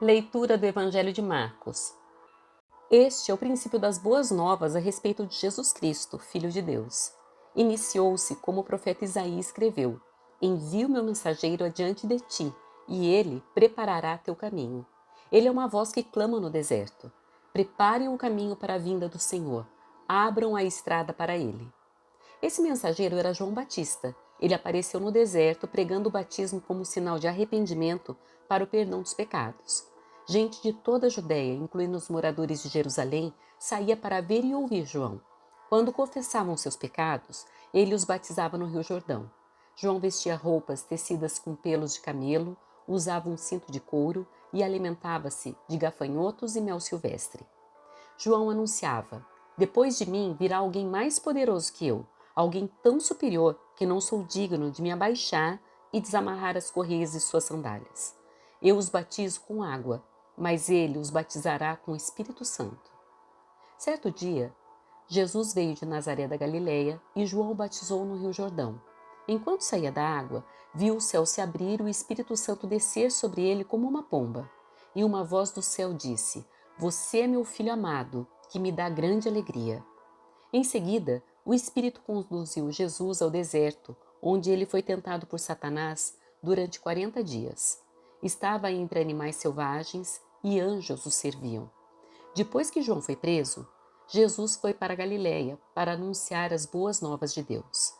Leitura do Evangelho de Marcos. Este é o princípio das boas novas a respeito de Jesus Cristo, Filho de Deus. Iniciou-se como o profeta Isaías escreveu: Envio meu mensageiro adiante de ti, e ele preparará teu caminho. Ele é uma voz que clama no deserto: Preparem o caminho para a vinda do Senhor, abram a estrada para ele. Esse mensageiro era João Batista. Ele apareceu no deserto pregando o batismo como sinal de arrependimento para o perdão dos pecados. Gente de toda a Judéia, incluindo os moradores de Jerusalém, saía para ver e ouvir João. Quando confessavam seus pecados, ele os batizava no Rio Jordão. João vestia roupas tecidas com pelos de camelo, usava um cinto de couro e alimentava-se de gafanhotos e mel silvestre. João anunciava: Depois de mim virá alguém mais poderoso que eu, alguém tão superior que não sou digno de me abaixar e desamarrar as correias de suas sandálias. Eu os batizo com água, mas ele os batizará com o Espírito Santo. Certo dia, Jesus veio de Nazaré da Galileia e João o batizou no Rio Jordão. Enquanto saía da água, viu o céu se abrir e o Espírito Santo descer sobre ele como uma pomba. E uma voz do céu disse: Você é meu filho amado, que me dá grande alegria. Em seguida, o Espírito conduziu Jesus ao deserto, onde ele foi tentado por Satanás durante 40 dias. Estava entre animais selvagens e anjos o serviam. Depois que João foi preso, Jesus foi para a Galiléia para anunciar as boas novas de Deus.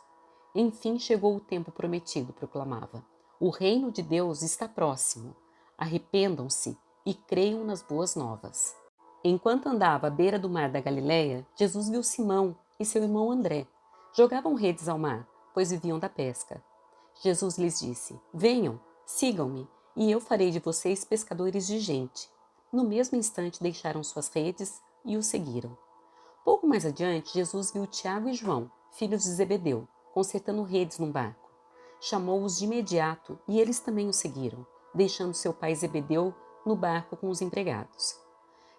Enfim chegou o tempo prometido, proclamava. O reino de Deus está próximo. Arrependam-se e creiam nas boas novas. Enquanto andava à beira do mar da Galileia, Jesus viu Simão e seu irmão André. Jogavam redes ao mar, pois viviam da pesca. Jesus lhes disse: Venham, sigam-me, e eu farei de vocês pescadores de gente. No mesmo instante deixaram suas redes e o seguiram. Pouco mais adiante, Jesus viu Tiago e João, filhos de Zebedeu, consertando redes num barco. Chamou-os de imediato e eles também o seguiram, deixando seu pai Zebedeu no barco com os empregados.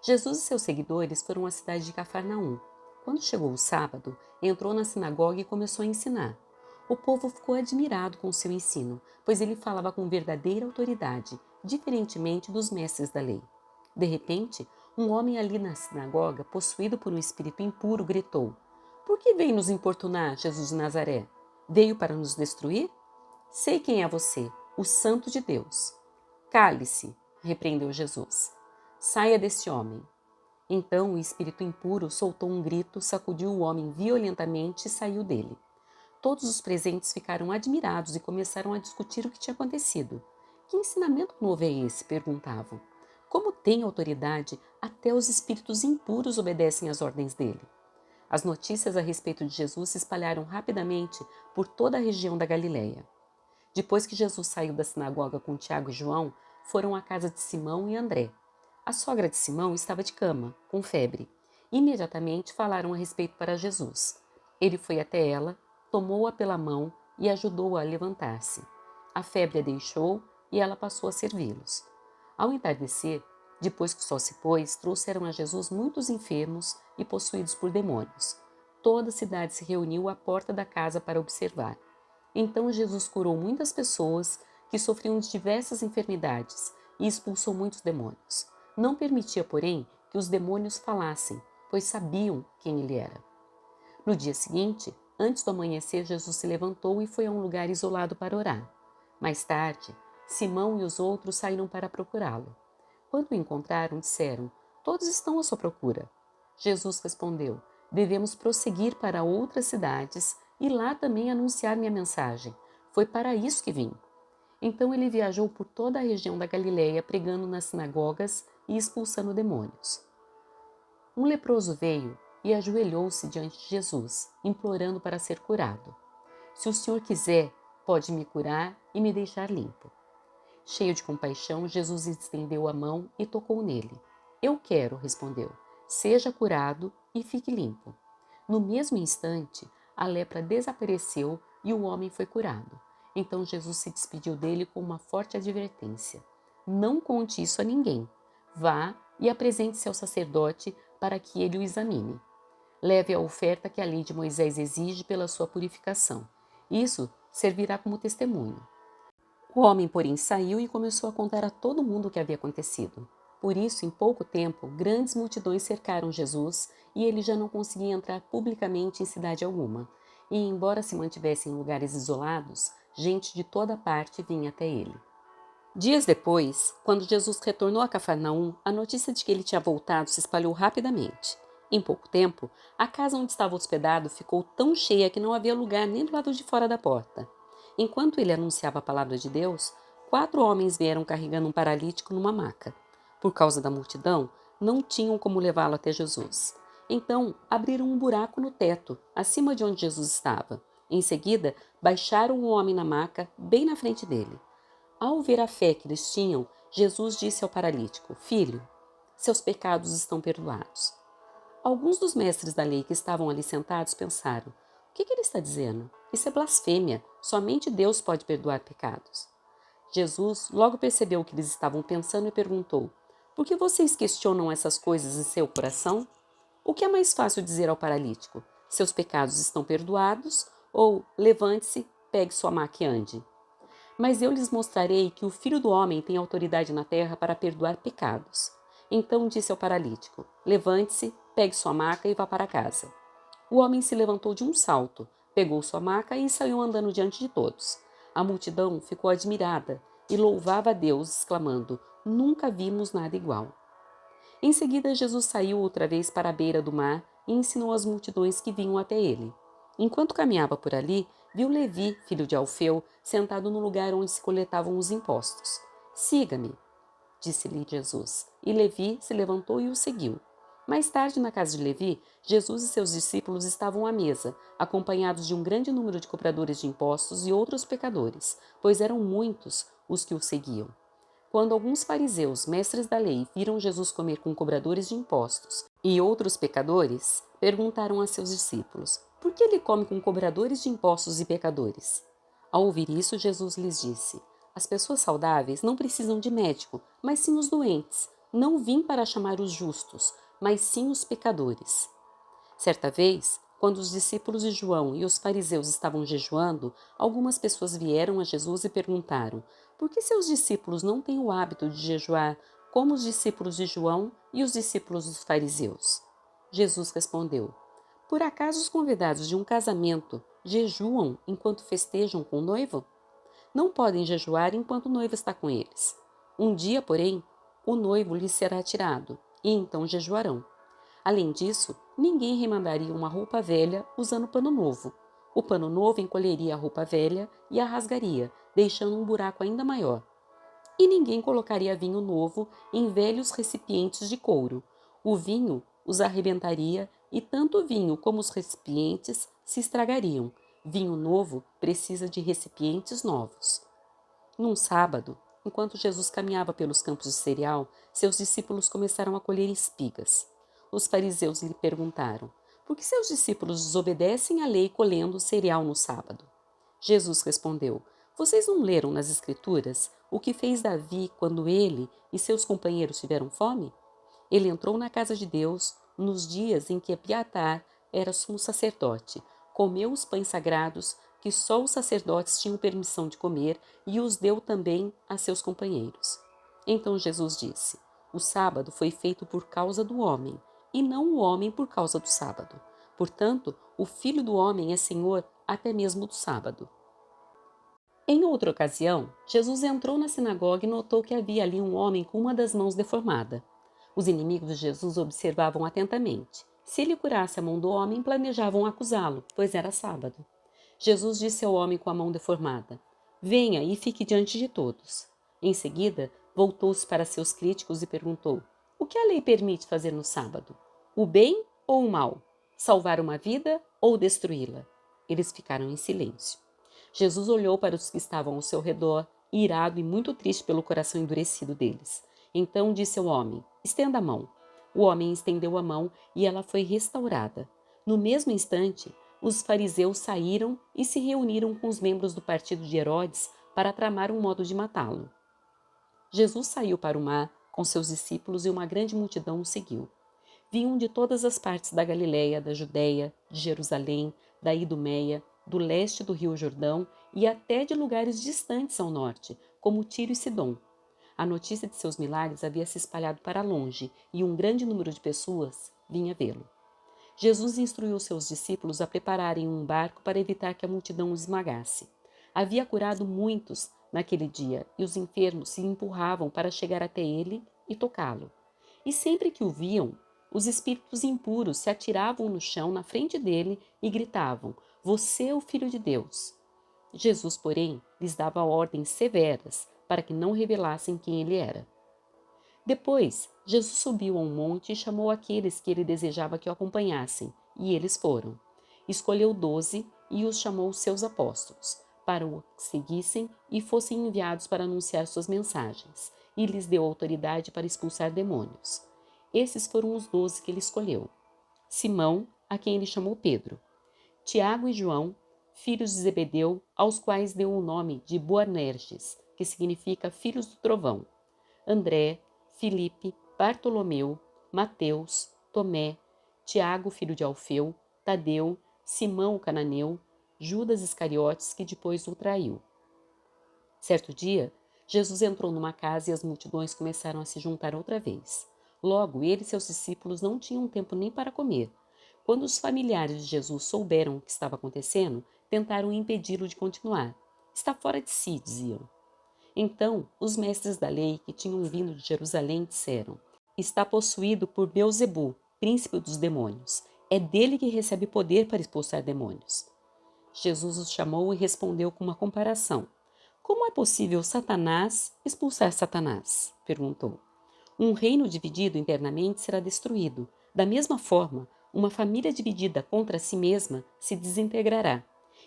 Jesus e seus seguidores foram à cidade de Cafarnaum. Quando chegou o sábado, entrou na sinagoga e começou a ensinar. O povo ficou admirado com seu ensino, pois ele falava com verdadeira autoridade, diferentemente dos mestres da lei. De repente, um homem ali na sinagoga, possuído por um espírito impuro, gritou: Por que veio nos importunar, Jesus de Nazaré? Veio para nos destruir? Sei quem é você, o Santo de Deus. Cale-se, repreendeu Jesus. Saia desse homem. Então o espírito impuro soltou um grito, sacudiu o homem violentamente e saiu dele. Todos os presentes ficaram admirados e começaram a discutir o que tinha acontecido. Que ensinamento novo é esse? Perguntavam. Como tem autoridade, até os espíritos impuros obedecem às ordens dele. As notícias a respeito de Jesus se espalharam rapidamente por toda a região da Galileia. Depois que Jesus saiu da sinagoga com Tiago e João, foram à casa de Simão e André. A sogra de Simão estava de cama, com febre. Imediatamente falaram a respeito para Jesus. Ele foi até ela, tomou-a pela mão e ajudou-a a levantar-se. A febre a deixou e ela passou a servi-los. Ao entardecer, depois que o sol se pôs, trouxeram a Jesus muitos enfermos e possuídos por demônios. Toda a cidade se reuniu à porta da casa para observar. Então Jesus curou muitas pessoas que sofriam de diversas enfermidades e expulsou muitos demônios. Não permitia, porém, que os demônios falassem, pois sabiam quem ele era. No dia seguinte, antes do amanhecer, Jesus se levantou e foi a um lugar isolado para orar. Mais tarde, Simão e os outros saíram para procurá-lo. Quando o encontraram, disseram: Todos estão à sua procura. Jesus respondeu: Devemos prosseguir para outras cidades e lá também anunciar minha mensagem. Foi para isso que vim. Então ele viajou por toda a região da Galileia, pregando nas sinagogas e expulsando demônios. Um leproso veio e ajoelhou-se diante de Jesus, implorando para ser curado. Se o Senhor quiser, pode me curar e me deixar limpo. Cheio de compaixão, Jesus estendeu a mão e tocou nele. Eu quero, respondeu. Seja curado e fique limpo. No mesmo instante, a lepra desapareceu e o homem foi curado. Então Jesus se despediu dele com uma forte advertência. Não conte isso a ninguém. Vá e apresente-se ao sacerdote para que ele o examine. Leve a oferta que a lei de Moisés exige pela sua purificação. Isso servirá como testemunho. O homem, porém, saiu e começou a contar a todo mundo o que havia acontecido. Por isso, em pouco tempo, grandes multidões cercaram Jesus e ele já não conseguia entrar publicamente em cidade alguma. E, embora se mantivesse em lugares isolados, gente de toda parte vinha até ele. Dias depois, quando Jesus retornou a Cafarnaum, a notícia de que ele tinha voltado se espalhou rapidamente. Em pouco tempo, a casa onde estava hospedado ficou tão cheia que não havia lugar nem do lado de fora da porta. Enquanto ele anunciava a palavra de Deus, 4 homens vieram carregando um paralítico numa maca. Por causa da multidão, não tinham como levá-lo até Jesus. Então, abriram um buraco no teto, acima de onde Jesus estava. Em seguida, baixaram o homem na maca, bem na frente dele. Ao ver a fé que eles tinham, Jesus disse ao paralítico: Filho, seus pecados estão perdoados. Alguns dos mestres da lei que estavam ali sentados pensaram: O que ele está dizendo? Isso é blasfêmia. Somente Deus pode perdoar pecados. Jesus logo percebeu o que eles estavam pensando e perguntou: Por que vocês questionam essas coisas em seu coração? O que é mais fácil dizer ao paralítico? Seus pecados estão perdoados? Ou levante-se, pegue sua maca e ande? Mas eu lhes mostrarei que o Filho do Homem tem autoridade na terra para perdoar pecados. Então disse ao paralítico: Levante-se, pegue sua maca e vá para casa. O homem se levantou de um salto, pegou sua maca e saiu andando diante de todos. A multidão ficou admirada e louvava a Deus, exclamando: Nunca vimos nada igual. Em seguida, Jesus saiu outra vez para a beira do mar e ensinou as multidões que vinham até ele. Enquanto caminhava por ali, viu Levi, filho de Alfeu, sentado no lugar onde se coletavam os impostos. Siga-me, disse-lhe Jesus. E Levi se levantou e o seguiu. Mais tarde, na casa de Levi, Jesus e seus discípulos estavam à mesa, acompanhados de um grande número de cobradores de impostos e outros pecadores, pois eram muitos os que o seguiam. Quando alguns fariseus, mestres da lei, viram Jesus comer com cobradores de impostos e outros pecadores, perguntaram a seus discípulos: Por que ele come com cobradores de impostos e pecadores? Ao ouvir isso, Jesus lhes disse: As pessoas saudáveis não precisam de médico, mas sim os doentes. Não vim para chamar os justos, mas sim os pecadores. Certa vez, quando os discípulos de João e os fariseus estavam jejuando, algumas pessoas vieram a Jesus e perguntaram: Por que seus discípulos não têm o hábito de jejuar como os discípulos de João e os discípulos dos fariseus? Jesus respondeu: Por acaso os convidados de um casamento jejuam enquanto festejam com o noivo? Não podem jejuar enquanto o noivo está com eles. Um dia, porém, o noivo lhes será tirado, e então jejuarão. Além disso, ninguém remandaria uma roupa velha usando pano novo. O pano novo encolheria a roupa velha e a rasgaria, deixando um buraco ainda maior. E ninguém colocaria vinho novo em velhos recipientes de couro. O vinho os arrebentaria e tanto o vinho como os recipientes se estragariam. Vinho novo precisa de recipientes novos. Num sábado, enquanto Jesus caminhava pelos campos de cereal, seus discípulos começaram a colher espigas. Os fariseus lhe perguntaram: Por que seus discípulos desobedecem à lei colhendo cereal no sábado? Jesus respondeu: Vocês não leram nas Escrituras o que fez Davi quando ele e seus companheiros tiveram fome? Ele entrou na casa de Deus nos dias em que Abiatar era sumo sacerdote, comeu os pães sagrados que só os sacerdotes tinham permissão de comer e os deu também a seus companheiros. Então Jesus disse: O sábado foi feito por causa do homem, e não o homem por causa do sábado. Portanto, o Filho do Homem é Senhor até mesmo do sábado. Em outra ocasião, Jesus entrou na sinagoga e notou que havia ali um homem com uma das mãos deformada. Os inimigos de Jesus observavam atentamente. Se ele curasse a mão do homem, planejavam acusá-lo, pois era sábado. Jesus disse ao homem com a mão deformada: Venha e fique diante de todos. Em seguida, voltou-se para seus críticos e perguntou: O que a lei permite fazer no sábado? O bem ou o mal? Salvar uma vida ou destruí-la? Eles ficaram em silêncio. Jesus olhou para os que estavam ao seu redor, irado e muito triste pelo coração endurecido deles. Então disse ao homem: Estenda a mão. O homem estendeu a mão e ela foi restaurada. No mesmo instante, os fariseus saíram e se reuniram com os membros do partido de Herodes para tramar um modo de matá-lo. Jesus saiu para o mar com seus discípulos e uma grande multidão o seguiu. Vinham de todas as partes da Galiléia, da Judéia, de Jerusalém, da Idumeia, do leste do rio Jordão e até de lugares distantes ao norte, como Tiro e Sidom. A notícia de seus milagres havia se espalhado para longe e um grande número de pessoas vinha vê-lo. Jesus instruiu seus discípulos a prepararem um barco para evitar que a multidão os esmagasse. Havia curado muitos naquele dia e os enfermos se empurravam para chegar até ele e tocá-lo. E sempre que o viam, os espíritos impuros se atiravam no chão na frente dele e gritavam: Você é o Filho de Deus. Jesus, porém, lhes dava ordens severas para que não revelassem quem ele era. Depois, Jesus subiu a um monte e chamou aqueles que ele desejava que o acompanhassem, e eles foram. Escolheu 12 e os chamou seus apóstolos, para o seguissem e fossem enviados para anunciar suas mensagens, e lhes deu autoridade para expulsar demônios. Esses foram os 12 que ele escolheu: Simão, a quem ele chamou Pedro; Tiago e João, filhos de Zebedeu, aos quais deu o nome de Boanerges, que significa filhos do trovão; André, Filipe, Bartolomeu, Mateus, Tomé, Tiago, filho de Alfeu, Tadeu, Simão o cananeu, Judas Iscariotes, que depois o traiu. Certo dia, Jesus entrou numa casa e as multidões começaram a se juntar outra vez. Logo, ele e seus discípulos não tinham tempo nem para comer. Quando os familiares de Jesus souberam o que estava acontecendo, tentaram impedi-lo de continuar. Está fora de si, diziam. Então, os mestres da lei que tinham vindo de Jerusalém disseram: Está possuído por Beelzebu, príncipe dos demônios. É dele que recebe poder para expulsar demônios. Jesus os chamou e respondeu com uma comparação. Como é possível Satanás expulsar Satanás? Perguntou. Um reino dividido internamente será destruído. Da mesma forma, uma família dividida contra si mesma se desintegrará.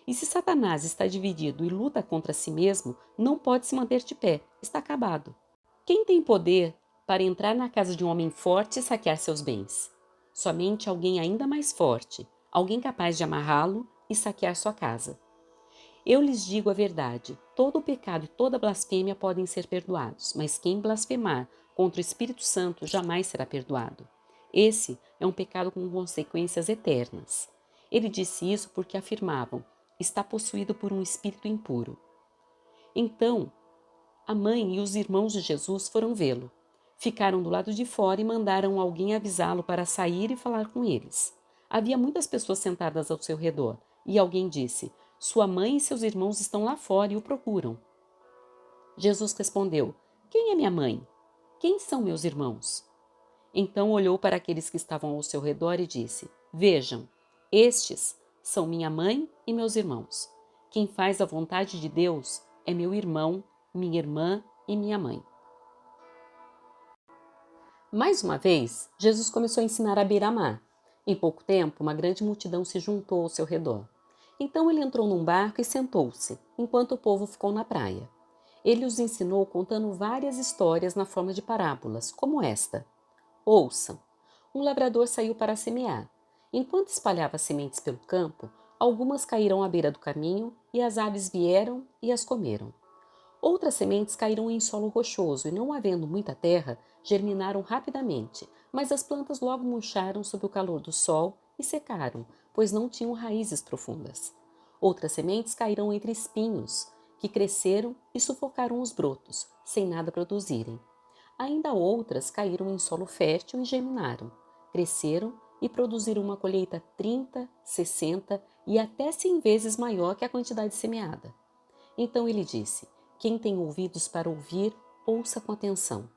E se Satanás está dividido e luta contra si mesmo, não pode se manter de pé, está acabado. Quem tem poder para entrar na casa de um homem forte e saquear seus bens? Somente alguém ainda mais forte, alguém capaz de amarrá-lo e saquear sua casa. Eu lhes digo a verdade: todo o pecado e toda blasfêmia podem ser perdoados, mas quem blasfemar contra o Espírito Santo jamais será perdoado. Esse é um pecado com consequências eternas. Ele disse isso porque afirmavam: está possuído por um espírito impuro. Então, a mãe e os irmãos de Jesus foram vê-lo. Ficaram do lado de fora e mandaram alguém avisá-lo para sair e falar com eles. Havia muitas pessoas sentadas ao seu redor, e alguém disse: Sua mãe e seus irmãos estão lá fora e o procuram. Jesus respondeu: Quem é minha mãe? Quem são meus irmãos? Então olhou para aqueles que estavam ao seu redor e disse: Vejam, estes são minha mãe e meus irmãos. Quem faz a vontade de Deus é meu irmão, minha irmã e minha mãe. Mais uma vez, Jesus começou a ensinar à beira-mar. Em pouco tempo, uma grande multidão se juntou ao seu redor. Então ele entrou num barco e sentou-se, enquanto o povo ficou na praia. Ele os ensinou contando várias histórias na forma de parábolas, como esta. Ouçam. Um lavrador saiu para semear. Enquanto espalhava sementes pelo campo, algumas caíram à beira do caminho e as aves vieram e as comeram. Outras sementes caíram em solo rochoso e, não havendo muita terra, germinaram rapidamente, mas as plantas logo murcharam sob o calor do sol e secaram, pois não tinham raízes profundas. Outras sementes caíram entre espinhos, que cresceram e sufocaram os brotos, sem nada produzirem. Ainda outras caíram em solo fértil e germinaram, cresceram e produziram uma colheita 30, 60 e até 100 vezes maior que a quantidade semeada. Então ele disse: Quem tem ouvidos para ouvir, ouça com atenção.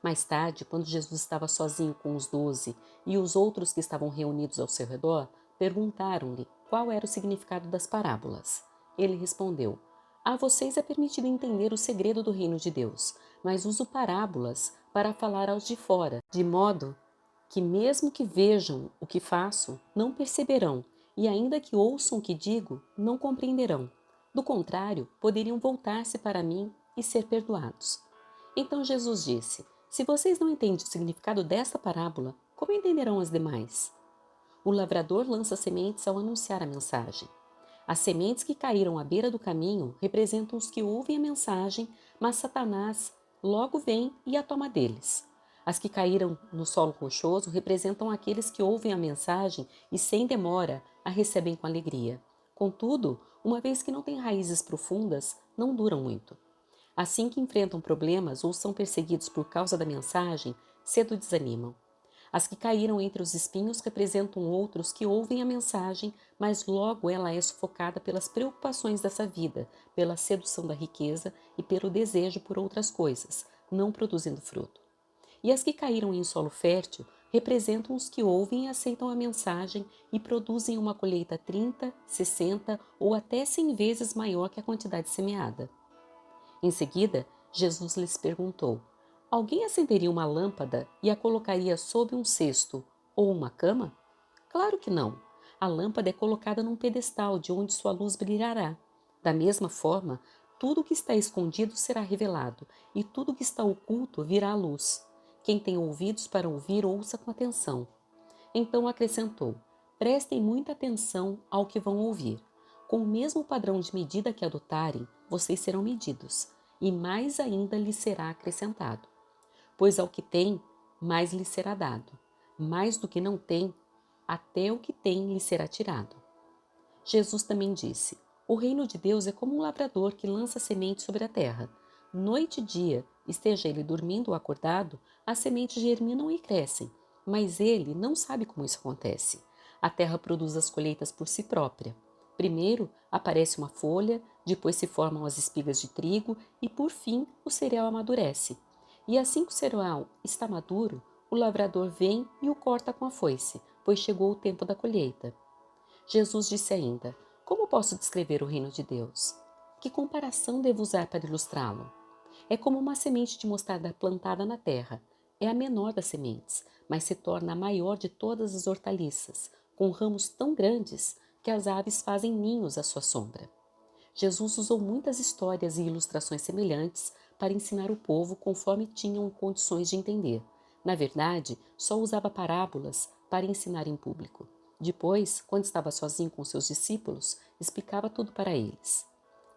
Mais tarde, quando Jesus estava sozinho com os 12 e os outros que estavam reunidos ao seu redor, perguntaram-lhe qual era o significado das parábolas. Ele respondeu: A vocês é permitido entender o segredo do reino de Deus, mas uso parábolas para falar aos de fora, de modo que mesmo que vejam o que faço, não perceberão, e ainda que ouçam o que digo, não compreenderão. Do contrário, poderiam voltar-se para mim e ser perdoados. Então Jesus disse: Se vocês não entendem o significado desta parábola, como entenderão as demais? O lavrador lança sementes ao anunciar a mensagem. As sementes que caíram à beira do caminho representam os que ouvem a mensagem, mas Satanás logo vem e a toma deles. As que caíram no solo rochoso representam aqueles que ouvem a mensagem e, sem demora, a recebem com alegria. Contudo, uma vez que não têm raízes profundas, não duram muito. Assim que enfrentam problemas ou são perseguidos por causa da mensagem, cedo desanimam. As que caíram entre os espinhos representam outros que ouvem a mensagem, mas logo ela é sufocada pelas preocupações dessa vida, pela sedução da riqueza e pelo desejo por outras coisas, não produzindo fruto. E as que caíram em solo fértil representam os que ouvem e aceitam a mensagem e produzem uma colheita 30, 60 ou até 100 vezes maior que a quantidade semeada. Em seguida, Jesus lhes perguntou: alguém acenderia uma lâmpada e a colocaria sob um cesto ou uma cama? Claro que não. A lâmpada é colocada num pedestal de onde sua luz brilhará. Da mesma forma, tudo o que está escondido será revelado, e tudo o que está oculto virá à luz. Quem tem ouvidos para ouvir, ouça com atenção. Então acrescentou: prestem muita atenção ao que vão ouvir. Com o mesmo padrão de medida que adotarem, vocês serão medidos, e mais ainda lhes será acrescentado. Pois ao que tem, mais lhe será dado. Mais do que não tem, até o que tem lhe será tirado. Jesus também disse: o reino de Deus é como um lavrador que lança semente sobre a terra. Noite e dia, esteja ele dormindo ou acordado, as sementes germinam e crescem, mas ele não sabe como isso acontece. A terra produz as colheitas por si própria. Primeiro aparece uma folha, depois se formam as espigas de trigo e, por fim, o cereal amadurece. E assim que o cereal está maduro, o lavrador vem e o corta com a foice, pois chegou o tempo da colheita. Jesus disse ainda: como posso descrever o reino de Deus? Que comparação devo usar para ilustrá-lo? É como uma semente de mostarda plantada na terra. É a menor das sementes, mas se torna a maior de todas as hortaliças, com ramos tão grandes que as aves fazem ninhos à sua sombra. Jesus usou muitas histórias e ilustrações semelhantes para ensinar o povo conforme tinham condições de entender. Na verdade, só usava parábolas para ensinar em público. Depois, quando estava sozinho com seus discípulos, explicava tudo para eles.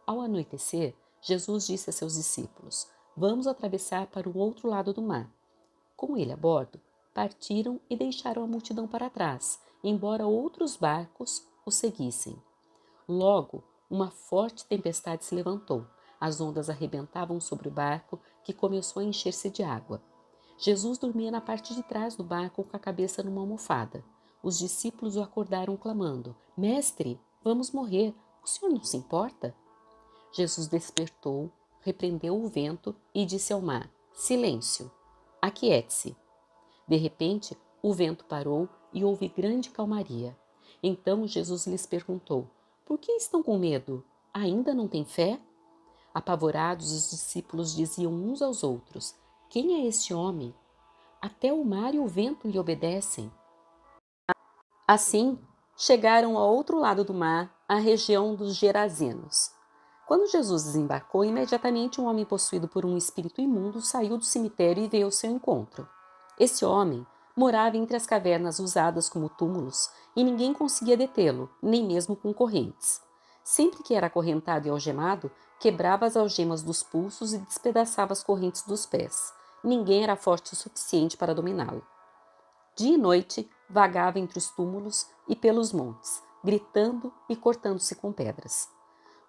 Ao anoitecer, Jesus disse a seus discípulos: vamos atravessar para o outro lado do mar. Com ele a bordo, partiram e deixaram a multidão para trás, embora outros barcos os seguissem. Logo, uma forte tempestade se levantou. As ondas arrebentavam sobre o barco, que começou a encher-se de água. Jesus dormia na parte de trás do barco com a cabeça numa almofada. Os discípulos o acordaram clamando: Mestre, vamos morrer. O senhor não se importa? Jesus despertou, repreendeu o vento e disse ao mar: Silêncio, aquiete-se. De repente, o vento parou e houve grande calmaria. Então Jesus lhes perguntou: por que estão com medo? Ainda não têm fé? Apavorados, os discípulos diziam uns aos outros: quem é este homem? Até o mar e o vento lhe obedecem. Assim, chegaram ao outro lado do mar, à região dos Gerazenos. Quando Jesus desembarcou, imediatamente um homem possuído por um espírito imundo saiu do cemitério e veio ao seu encontro. Esse homem morava entre as cavernas usadas como túmulos e ninguém conseguia detê-lo, nem mesmo com correntes. Sempre que era acorrentado e algemado, quebrava as algemas dos pulsos e despedaçava as correntes dos pés. Ninguém era forte o suficiente para dominá-lo. Dia e noite, vagava entre os túmulos e pelos montes, gritando e cortando-se com pedras.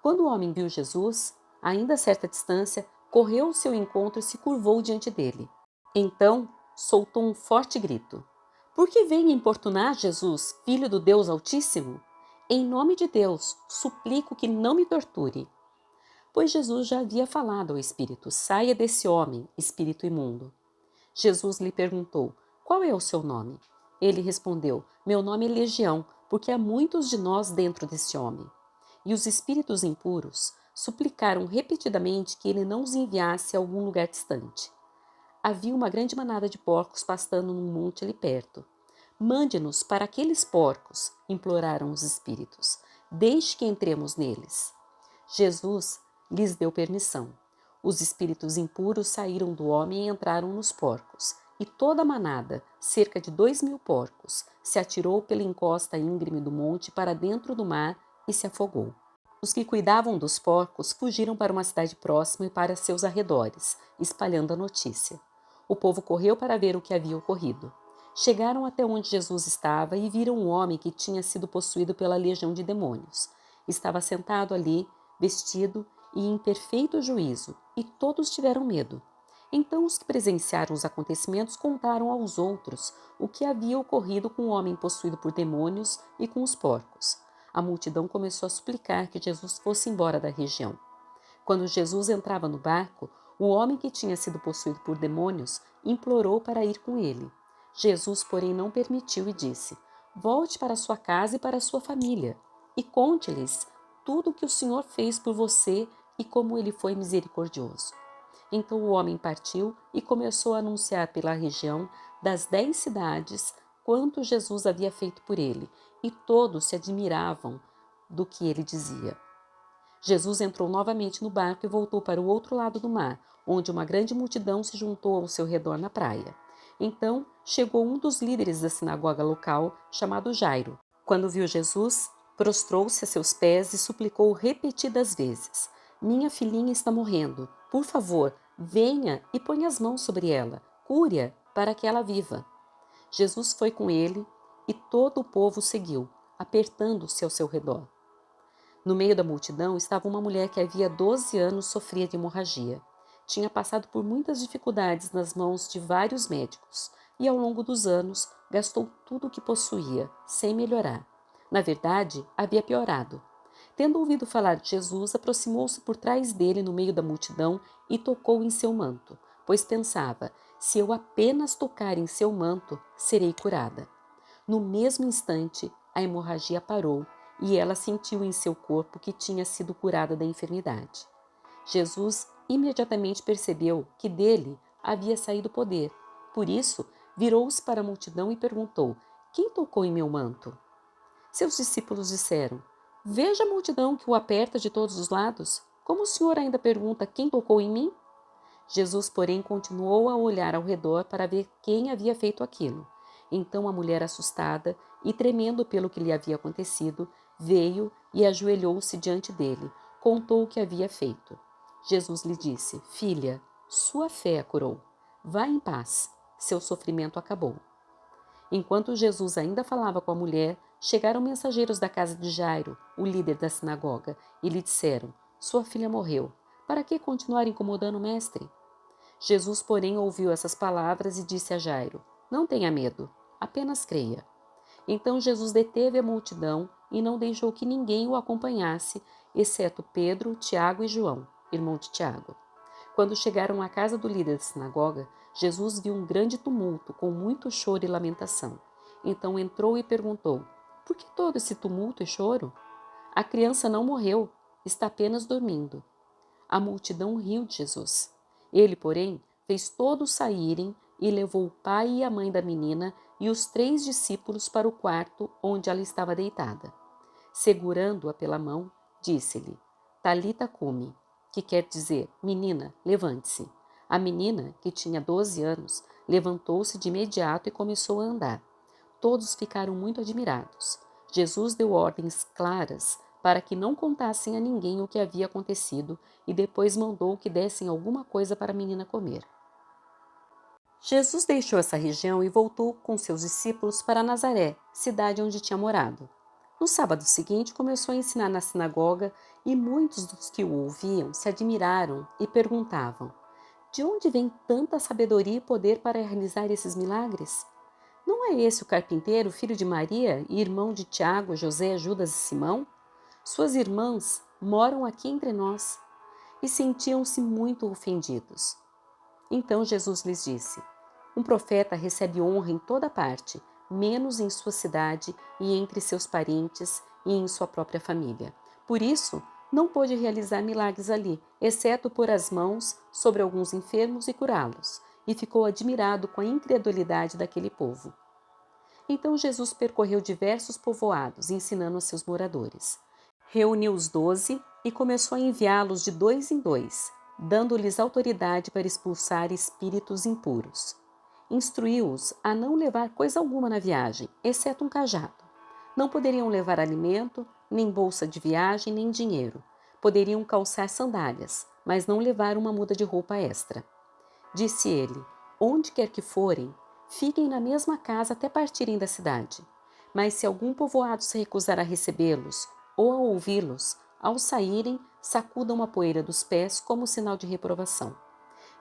Quando o homem viu Jesus, ainda a certa distância, correu ao seu encontro e se curvou diante dele. Então, soltou um forte grito. Por que vem importunar Jesus, filho do Deus Altíssimo? Em nome de Deus, suplico que não me torture. Pois Jesus já havia falado ao espírito: saia desse homem, espírito imundo. Jesus lhe perguntou: qual é o seu nome? Ele respondeu: meu nome é Legião, porque há muitos de nós dentro desse homem. E os espíritos impuros suplicaram repetidamente que ele não os enviasse a algum lugar distante. Havia uma grande manada de porcos pastando num monte ali perto. Mande-nos para aqueles porcos, imploraram os espíritos. Deixe que entremos neles. Jesus lhes deu permissão. Os espíritos impuros saíram do homem e entraram nos porcos. E toda a manada, cerca de 2.000 porcos, se atirou pela encosta íngreme do monte para dentro do mar e se afogou. Os que cuidavam dos porcos fugiram para uma cidade próxima e para seus arredores, espalhando a notícia. O povo correu para ver o que havia ocorrido. Chegaram até onde Jesus estava e viram um homem que tinha sido possuído pela legião de demônios. Estava sentado ali, vestido e em perfeito juízo, e todos tiveram medo. Então os que presenciaram os acontecimentos contaram aos outros o que havia ocorrido com o homem possuído por demônios e com os porcos. A multidão começou a suplicar que Jesus fosse embora da região. Quando Jesus entrava no barco, o homem que tinha sido possuído por demônios implorou para ir com ele. Jesus, porém, não permitiu e disse: Volte para sua casa e para sua família, e conte-lhes tudo o que o Senhor fez por você e como ele foi misericordioso. Então o homem partiu e começou a anunciar pela região das 10 cidades quanto Jesus havia feito por ele, e todos se admiravam do que ele dizia. Jesus entrou novamente no barco e voltou para o outro lado do mar, onde uma grande multidão se juntou ao seu redor na praia. Então chegou um dos líderes da sinagoga local, chamado Jairo. Quando viu Jesus, prostrou-se a seus pés e suplicou repetidas vezes: Minha filhinha está morrendo. Por favor, venha e ponha as mãos sobre ela. Cure-a para que ela viva. Jesus foi com ele e todo o povo o seguiu, apertando-se ao seu redor. No meio da multidão estava uma mulher que havia 12 anos sofria de hemorragia. Tinha passado por muitas dificuldades nas mãos de vários médicos e, ao longo dos anos, gastou tudo o que possuía, sem melhorar. Na verdade, havia piorado. Tendo ouvido falar de Jesus, aproximou-se por trás dele no meio da multidão e tocou em seu manto, pois pensava: se eu apenas tocar em seu manto, serei curada. No mesmo instante, a hemorragia parou e ela sentiu em seu corpo que tinha sido curada da enfermidade. Jesus imediatamente percebeu que dele havia saído poder. Por isso, virou-se para a multidão e perguntou: Quem tocou em meu manto? Seus discípulos disseram: Veja a multidão que o aperta de todos os lados. Como o senhor ainda pergunta: Quem tocou em mim? Jesus, porém, continuou a olhar ao redor para ver quem havia feito aquilo. Então a mulher, assustada e tremendo pelo que lhe havia acontecido, veio e ajoelhou-se diante dele, contou o que havia feito. Jesus lhe disse: Filha, sua fé a curou. Vá em paz, seu sofrimento acabou. Enquanto Jesus ainda falava com a mulher, chegaram mensageiros da casa de Jairo, o líder da sinagoga, e lhe disseram: Sua filha morreu. Para que continuar incomodando o mestre? Jesus, porém, ouviu essas palavras e disse a Jairo: Não tenha medo, apenas creia. Então Jesus deteve a multidão e não deixou que ninguém o acompanhasse, exceto Pedro, Tiago e João, irmão de Tiago. Quando chegaram à casa do líder da sinagoga, Jesus viu um grande tumulto, com muito choro e lamentação. Então entrou e perguntou: Por que todo esse tumulto e choro? A criança não morreu, está apenas dormindo. A multidão riu de Jesus. Ele, porém, fez todos saírem e levou o pai e a mãe da menina e os 3 discípulos para o quarto onde ela estava deitada. Segurando-a pela mão, disse-lhe: Talita cumi, que quer dizer: Menina, levante-se. A menina, que tinha 12 anos, levantou-se de imediato e começou a andar. Todos ficaram muito admirados. Jesus deu ordens claras para que não contassem a ninguém o que havia acontecido e depois mandou que dessem alguma coisa para a menina comer. Jesus deixou essa região e voltou com seus discípulos para Nazaré, cidade onde tinha morado. No sábado seguinte, começou a ensinar na sinagoga e muitos dos que o ouviam se admiraram e perguntavam: De onde vem tanta sabedoria e poder para realizar esses milagres? Não é esse o carpinteiro, filho de Maria e irmão de Tiago, José, Judas e Simão? Suas irmãs moram aqui entre nós. E sentiam-se muito ofendidos. Então Jesus lhes disse: Um profeta recebe honra em toda parte, menos em sua cidade e entre seus parentes e em sua própria família. Por isso, não pôde realizar milagres ali, exceto pôr as mãos sobre alguns enfermos e curá-los, e ficou admirado com a incredulidade daquele povo. Então Jesus percorreu diversos povoados, ensinando a seus moradores. Reuniu os 12 e começou a enviá-los de 2 em 2, dando-lhes autoridade para expulsar espíritos impuros. Instruiu-os a não levar coisa alguma na viagem, exceto um cajado. Não poderiam levar alimento, nem bolsa de viagem, nem dinheiro. Poderiam calçar sandálias, mas não levar uma muda de roupa extra. Disse ele: Onde quer que forem, fiquem na mesma casa até partirem da cidade. Mas se algum povoado se recusar a recebê-los, ou ao ouvi-los, ao saírem, sacudam a poeira dos pés como sinal de reprovação.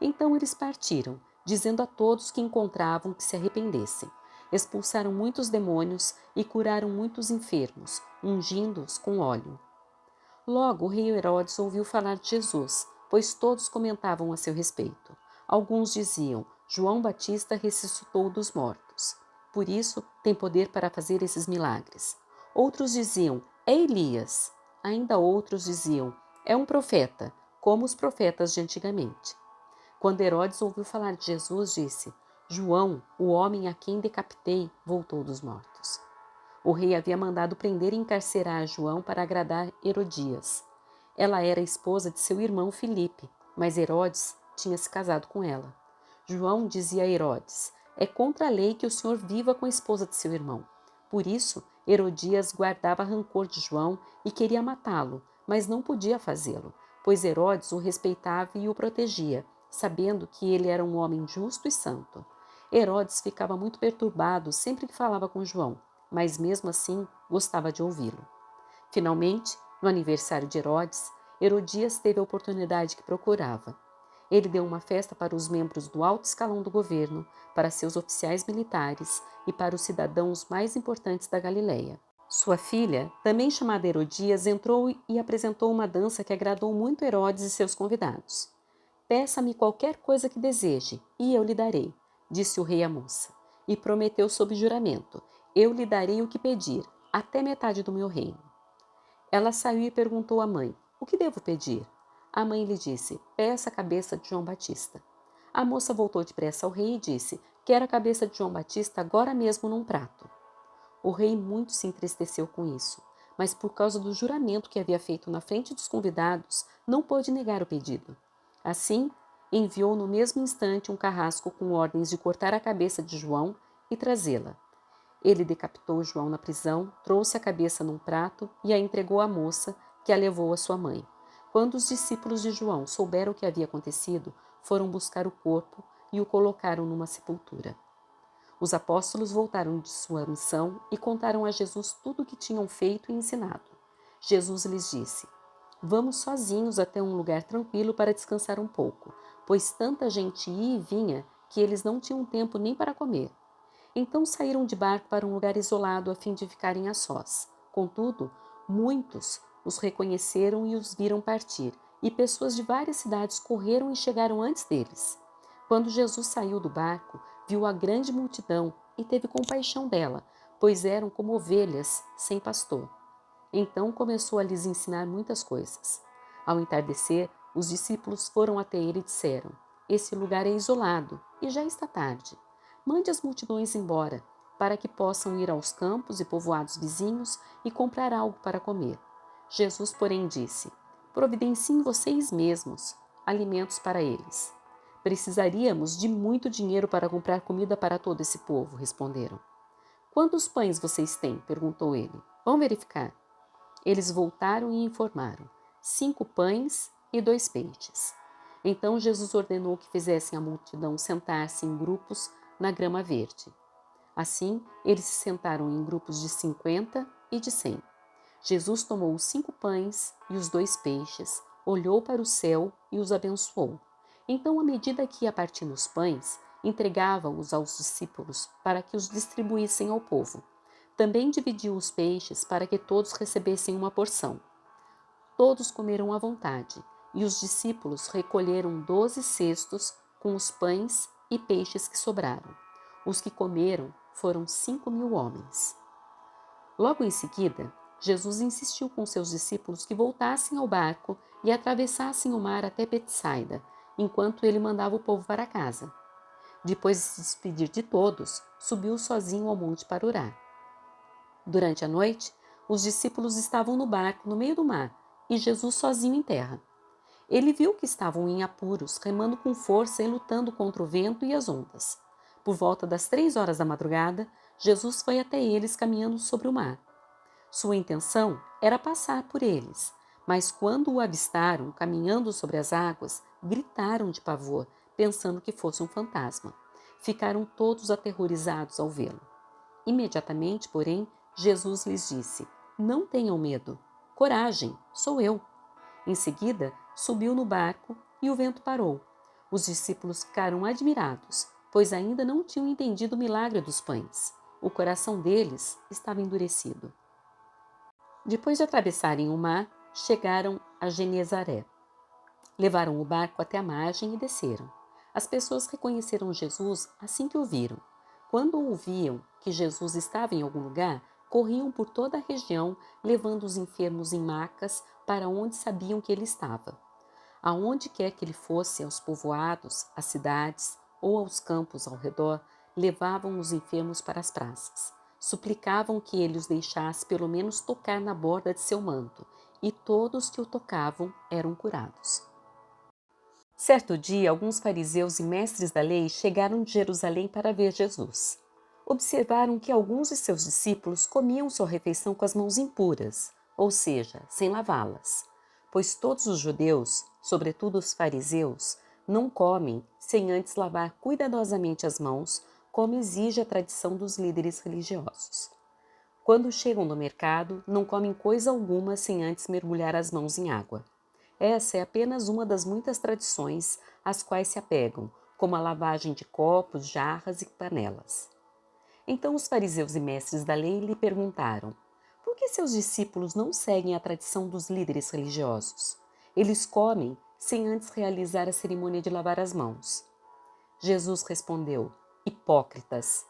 Então eles partiram, dizendo a todos que encontravam que se arrependessem. Expulsaram muitos demônios e curaram muitos enfermos, ungindo-os com óleo. Logo o rei Herodes ouviu falar de Jesus, pois todos comentavam a seu respeito. Alguns diziam: João Batista ressuscitou dos mortos. Por isso tem poder para fazer esses milagres. Outros diziam: é Elias. Ainda outros diziam: é um profeta, como os profetas de antigamente. Quando Herodes ouviu falar de Jesus, disse: João, o homem a quem decapitei, voltou dos mortos. O rei havia mandado prender e encarcerar João para agradar Herodias. Ela era esposa de seu irmão Filipe, mas Herodes tinha se casado com ela. João dizia a Herodes: é contra a lei que o senhor viva com a esposa de seu irmão. Por isso, Herodias guardava rancor de João e queria matá-lo, mas não podia fazê-lo, pois Herodes o respeitava e o protegia, sabendo que ele era um homem justo e santo. Herodes ficava muito perturbado sempre que falava com João, mas mesmo assim gostava de ouvi-lo. Finalmente, no aniversário de Herodes, Herodias teve a oportunidade que procurava. Ele deu uma festa para os membros do alto escalão do governo, para seus oficiais militares e para os cidadãos mais importantes da Galileia. Sua filha, também chamada Herodias, entrou e apresentou uma dança que agradou muito Herodes e seus convidados. Peça-me qualquer coisa que deseje, e eu lhe darei, disse o rei à moça, e prometeu sob juramento: eu lhe darei o que pedir, até metade do meu reino. Ela saiu e perguntou à mãe: o que devo pedir? A mãe lhe disse: peça a cabeça de João Batista. A moça voltou depressa ao rei e disse: quero a cabeça de João Batista agora mesmo num prato. O rei muito se entristeceu com isso, mas por causa do juramento que havia feito na frente dos convidados, não pôde negar o pedido. Assim, enviou no mesmo instante um carrasco com ordens de cortar a cabeça de João e trazê-la. Ele decapitou João na prisão, trouxe a cabeça num prato e a entregou à moça, que a levou à sua mãe. Quando os discípulos de João souberam o que havia acontecido, foram buscar o corpo e o colocaram numa sepultura. Os apóstolos voltaram de sua missão e contaram a Jesus tudo o que tinham feito e ensinado. Jesus lhes disse: vamos sozinhos até um lugar tranquilo para descansar um pouco, pois tanta gente ia e vinha que eles não tinham tempo nem para comer. Então saíram de barco para um lugar isolado a fim de ficarem a sós. Contudo, muitos os reconheceram e os viram partir, e pessoas de várias cidades correram e chegaram antes deles. Quando Jesus saiu do barco, viu a grande multidão e teve compaixão dela, pois eram como ovelhas sem pastor. Então começou a lhes ensinar muitas coisas. Ao entardecer, os discípulos foram até ele e disseram: esse lugar é isolado e já está tarde. Mande as multidões embora, para que possam ir aos campos e povoados vizinhos e comprar algo para comer. Jesus, porém, disse: providenciem vocês mesmos alimentos para eles. Precisaríamos de muito dinheiro para comprar comida para todo esse povo, responderam. Quantos pães vocês têm? Perguntou ele. Vão verificar. Eles voltaram e informaram: 5 pães e 2 peixes. Então Jesus ordenou que fizessem a multidão sentar-se em grupos na grama verde. Assim, eles se sentaram em grupos de 50 e de 100. Jesus tomou os 5 pães e os 2 peixes, olhou para o céu e os abençoou. Então, à medida que ia partindo os pães, entregava-os aos discípulos para que os distribuíssem ao povo. Também dividiu os peixes para que todos recebessem uma porção. Todos comeram à vontade, e os discípulos recolheram 12 cestos com os pães e peixes que sobraram. Os que comeram foram 5.000 homens. Logo em seguida, Jesus insistiu com seus discípulos que voltassem ao barco e atravessassem o mar até Betsaida, enquanto ele mandava o povo para casa. Depois de se despedir de todos, subiu sozinho ao monte para orar. Durante a noite, os discípulos estavam no barco no meio do mar e Jesus sozinho em terra. Ele viu que estavam em apuros, remando com força e lutando contra o vento e as ondas. Por volta das 3 horas da madrugada, Jesus foi até eles caminhando sobre o mar. Sua intenção era passar por eles, mas quando o avistaram caminhando sobre as águas, gritaram de pavor, pensando que fosse um fantasma. Ficaram todos aterrorizados ao vê-lo. Imediatamente, porém, Jesus lhes disse: não tenham medo, Coragem, sou eu. Em seguida, subiu no barco e o vento parou. Os discípulos ficaram admirados, pois ainda não tinham entendido o milagre dos pães. O coração deles estava endurecido. Depois de atravessarem o mar, chegaram a Genezaré. Levaram o barco até a margem e desceram. As pessoas reconheceram Jesus assim que o viram. Quando ouviam que Jesus estava em algum lugar, corriam por toda a região, levando os enfermos em macas para onde sabiam que ele estava. Aonde quer que ele fosse, aos povoados, às cidades ou aos campos ao redor, levavam os enfermos para as praças. Suplicavam que ele os deixasse pelo menos tocar na borda de seu manto, e todos que o tocavam eram curados. Certo dia, alguns fariseus e mestres da lei chegaram de Jerusalém para ver Jesus. Observaram que alguns de seus discípulos comiam sua refeição com as mãos impuras, ou seja, sem lavá-las, pois todos os judeus, sobretudo os fariseus, não comem sem antes lavar cuidadosamente as mãos, como exige a tradição dos líderes religiosos. Quando chegam no mercado, não comem coisa alguma sem antes mergulhar as mãos em água. Essa é apenas uma das muitas tradições às quais se apegam, como a lavagem de copos, jarras e panelas. Então os fariseus e mestres da lei lhe perguntaram: por que seus discípulos não seguem a tradição dos líderes religiosos? Eles comem sem antes realizar a cerimônia de lavar as mãos. Jesus respondeu: hipócritas!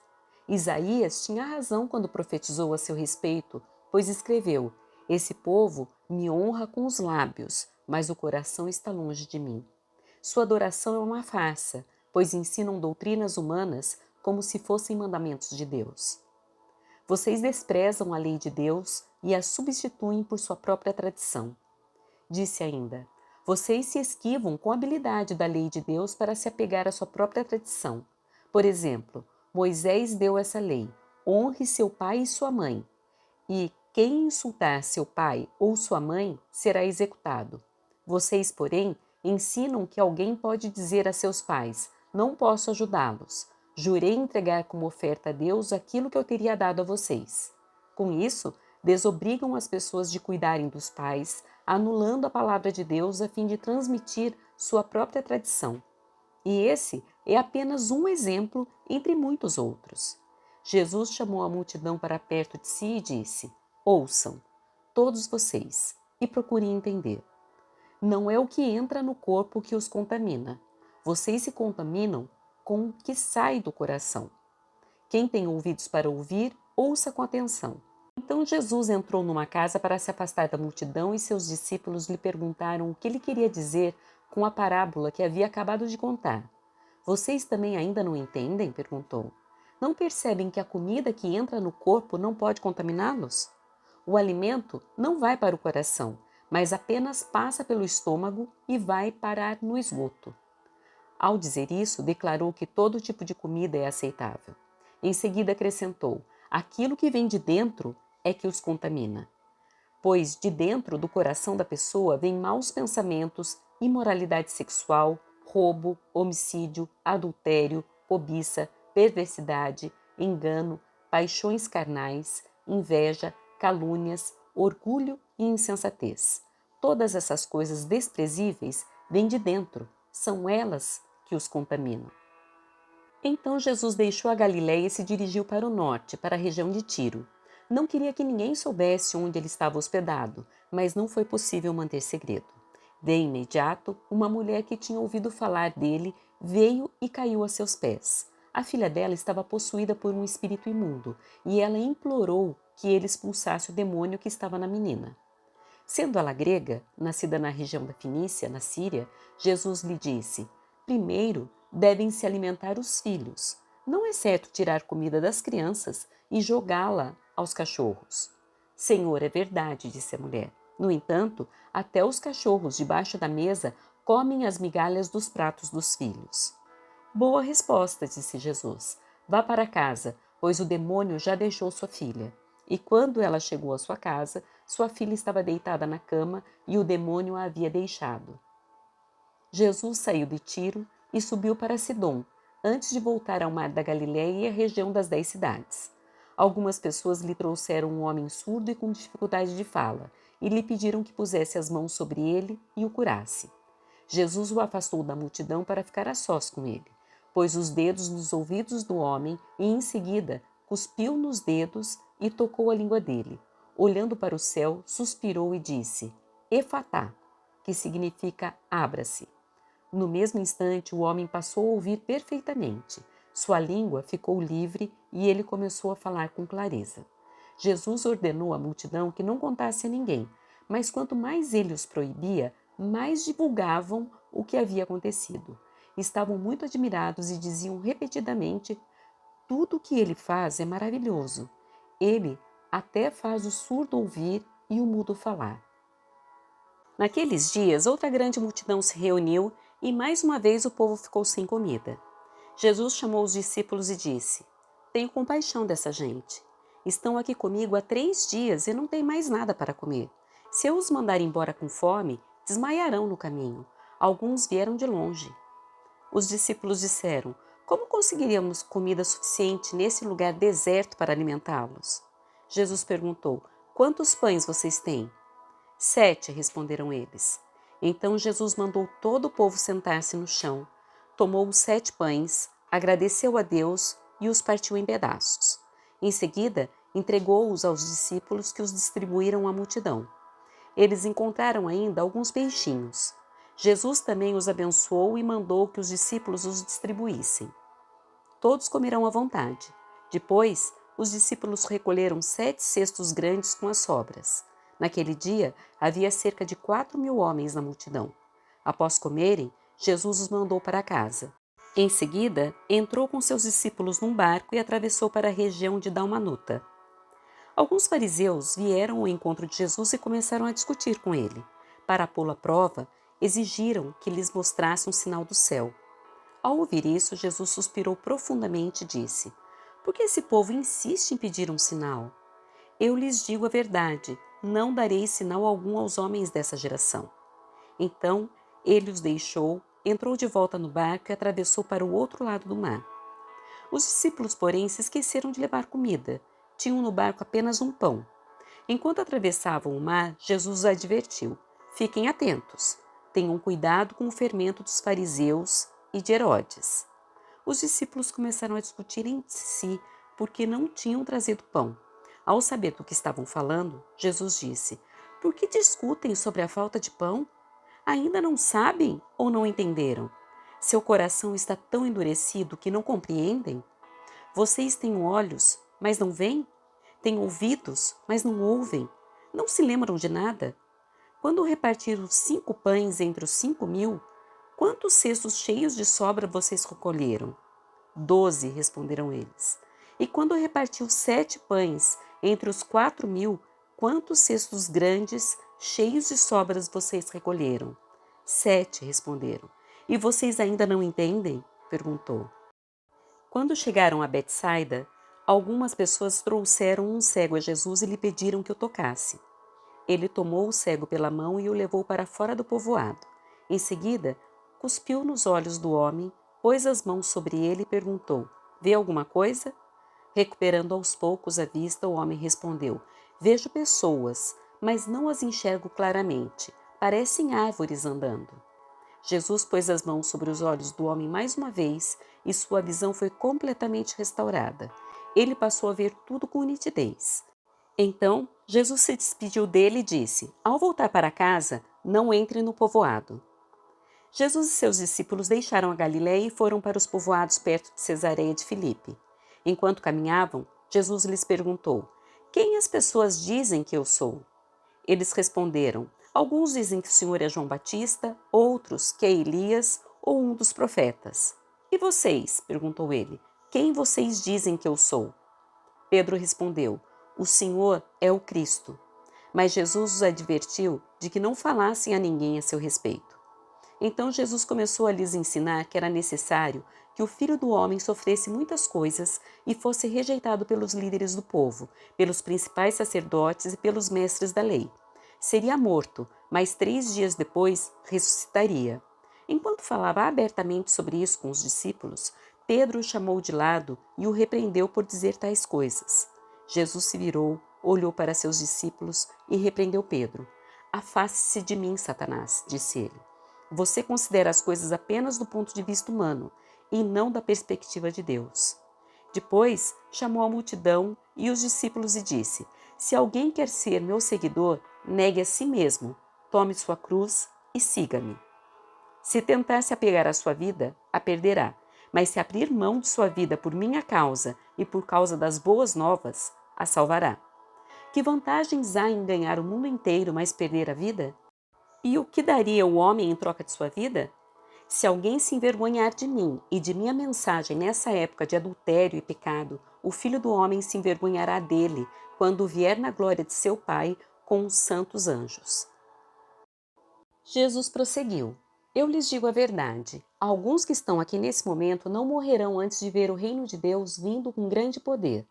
Isaías tinha razão quando profetizou a seu respeito, pois escreveu: esse povo me honra com os lábios, mas o coração está longe de mim. Sua adoração é uma farsa, pois ensinam doutrinas humanas como se fossem mandamentos de Deus. Vocês desprezam a lei de Deus e a substituem por sua própria tradição. Disse ainda: vocês se esquivam com habilidade da lei de Deus para se apegar à sua própria tradição. Por exemplo, Moisés deu essa lei: honre seu pai e sua mãe, e quem insultar seu pai ou sua mãe será executado. Vocês, porém, ensinam que alguém pode dizer a seus pais: não posso ajudá-los. Jurei entregar como oferta a Deus aquilo que eu teria dado a vocês. Com isso, desobrigam as pessoas de cuidarem dos pais, anulando a palavra de Deus a fim de transmitir sua própria tradição. E esse é apenas um exemplo entre muitos outros. Jesus chamou a multidão para perto de si e disse: ouçam, todos vocês, e procurem entender. Não é o que entra no corpo que os contamina. Vocês se contaminam com o que sai do coração. Quem tem ouvidos para ouvir, ouça com atenção. Então Jesus entrou numa casa para se afastar da multidão e seus discípulos lhe perguntaram o que ele queria dizer com a parábola que havia acabado de contar. Vocês também ainda não entendem? Perguntou. Não percebem que a comida que entra no corpo não pode contaminá-los? O alimento não vai para o coração, mas apenas passa pelo estômago e vai parar no esgoto. Ao dizer isso, declarou que todo tipo de comida é aceitável. Em seguida acrescentou: aquilo que vem de dentro é que os contamina. Pois de dentro do coração da pessoa vêm maus pensamentos, imoralidade sexual, roubo, homicídio, adultério, cobiça, perversidade, engano, paixões carnais, inveja, calúnias, orgulho e insensatez. Todas essas coisas desprezíveis vêm de dentro, são elas que os contaminam. Então Jesus deixou a Galiléia e se dirigiu para o norte, para a região de Tiro. Não queria que ninguém soubesse onde ele estava hospedado, mas não foi possível manter segredo. De imediato, uma mulher que tinha ouvido falar dele veio e caiu a seus pés. A filha dela estava possuída por um espírito imundo e ela implorou que ele expulsasse o demônio que estava na menina. Sendo ela grega, nascida na região da Fenícia, na Síria, Jesus lhe disse: primeiro devem se alimentar os filhos. Não é certo tirar comida das crianças e jogá-la aos cachorros. Senhor, é verdade, disse a mulher. No entanto, até os cachorros debaixo da mesa comem as migalhas dos pratos dos filhos. Boa resposta, disse Jesus. Vá para casa, pois o demônio já deixou sua filha. E quando ela chegou à sua casa, sua filha estava deitada na cama e o demônio a havia deixado. Jesus saiu de Tiro e subiu para Sidom, antes de voltar ao mar da Galiléia e à região das 10 cidades. Algumas pessoas lhe trouxeram um homem surdo e com dificuldade de fala, e lhe pediram que pusesse as mãos sobre ele e o curasse. Jesus o afastou da multidão para ficar a sós com ele. Pôs os dedos nos ouvidos do homem e, em seguida, cuspiu nos dedos e tocou a língua dele. Olhando para o céu, suspirou e disse: Efatá, que significa abra-se. No mesmo instante, o homem passou a ouvir perfeitamente. Sua língua ficou livre e ele começou a falar com clareza. Jesus ordenou à multidão que não contasse a ninguém, mas quanto mais ele os proibia, mais divulgavam o que havia acontecido. Estavam muito admirados e diziam repetidamente: tudo o que ele faz é maravilhoso. Ele até faz o surdo ouvir e o mudo falar. Naqueles dias, outra grande multidão se reuniu e mais uma vez o povo ficou sem comida. Jesus chamou os discípulos e disse: Tenho compaixão dessa gente. Estão aqui comigo há 3 dias e não têm mais nada para comer. Se eu os mandar embora com fome, desmaiarão no caminho. Alguns vieram de longe. Os discípulos disseram: Como conseguiríamos comida suficiente nesse lugar deserto para alimentá-los? Jesus perguntou: Quantos pães vocês têm? 7, responderam eles. Então Jesus mandou todo o povo sentar-se no chão, tomou os 7 pães, agradeceu a Deus e os partiu em pedaços. Em seguida, entregou-os aos discípulos que os distribuíram à multidão. Eles encontraram ainda alguns peixinhos. Jesus também os abençoou e mandou que os discípulos os distribuíssem. Todos comerão à vontade. Depois, os discípulos recolheram 7 cestos grandes com as sobras. Naquele dia, havia cerca de 4.000 homens na multidão. Após comerem, Jesus os mandou para casa. Em seguida, entrou com seus discípulos num barco e atravessou para a região de Dalmanuta. Alguns fariseus vieram ao encontro de Jesus e começaram a discutir com ele. Para pô-lo à prova, exigiram que lhes mostrasse um sinal do céu. Ao ouvir isso, Jesus suspirou profundamente e disse: Por que esse povo insiste em pedir um sinal? Eu lhes digo a verdade, não darei sinal algum aos homens dessa geração. Então, ele os deixou, entrou de volta no barco e atravessou para o outro lado do mar. Os discípulos, porém, se esqueceram de levar comida. Tinham no barco apenas um pão. Enquanto atravessavam o mar, Jesus os advertiu: Fiquem atentos, tenham cuidado com o fermento dos fariseus e de Herodes. Os discípulos começaram a discutir entre si porque não tinham trazido pão. Ao saber do que estavam falando, Jesus disse: Por que discutem sobre a falta de pão? Ainda não sabem ou não entenderam? Seu coração está tão endurecido que não compreendem? Vocês têm olhos, mas não veem? Têm ouvidos, mas não ouvem? Não se lembram de nada? Quando repartiram os 5 pães entre os 5.000, quantos cestos cheios de sobra vocês recolheram? 12, responderam eles. E quando repartiu 7 pães entre os 4.000, quantos cestos grandes, cheios de sobras vocês recolheram? 7, responderam. E vocês ainda não entendem? Perguntou. Quando chegaram a Betsaida, algumas pessoas trouxeram um cego a Jesus e lhe pediram que o tocasse. Ele tomou o cego pela mão e o levou para fora do povoado. Em seguida, cuspiu nos olhos do homem, pôs as mãos sobre ele e perguntou: Vê alguma coisa? Recuperando aos poucos a vista, o homem respondeu: Vejo pessoas, mas não as enxergo claramente. Parecem árvores andando. Jesus pôs as mãos sobre os olhos do homem mais uma vez e sua visão foi completamente restaurada. Ele passou a ver tudo com nitidez. Então, Jesus se despediu dele e disse: Ao voltar para casa, não entre no povoado. Jesus e seus discípulos deixaram a Galiléia e foram para os povoados perto de Cesareia de Filipe. Enquanto caminhavam, Jesus lhes perguntou: Quem as pessoas dizem que eu sou? Eles responderam: Alguns dizem que o Senhor é João Batista, outros que é Elias ou um dos profetas. E vocês? Perguntou ele. Quem vocês dizem que eu sou? Pedro respondeu: O Senhor é o Cristo. Mas Jesus os advertiu de que não falassem a ninguém a seu respeito. Então Jesus começou a lhes ensinar que era necessário que o Filho do Homem sofresse muitas coisas e fosse rejeitado pelos líderes do povo, pelos principais sacerdotes e pelos mestres da lei. Seria morto, mas 3 dias depois ressuscitaria. Enquanto falava abertamente sobre isso com os discípulos, Pedro o chamou de lado e o repreendeu por dizer tais coisas. Jesus se virou, Olhou para seus discípulos e repreendeu Pedro. Afaste-se de mim, Satanás, disse ele. Você considera as coisas apenas do ponto de vista humano e não da perspectiva de Deus. Depois, chamou a multidão e os discípulos e disse: Se alguém quer ser meu seguidor, negue a si mesmo, tome sua cruz e siga-me. Se tentar se apegar à sua vida, a perderá. Mas se abrir mão de sua vida por minha causa e por causa das boas novas, a salvará. Que vantagens há em ganhar o mundo inteiro, mas perder a vida? E o que daria o homem em troca de sua vida? Se alguém se envergonhar de mim e de minha mensagem nessa época de adultério e pecado, o Filho do Homem se envergonhará dele quando vier na glória de seu Pai com os santos anjos. Jesus prosseguiu: Eu lhes digo a verdade. Alguns que estão aqui nesse momento não morrerão antes de ver o reino de Deus vindo com grande poder.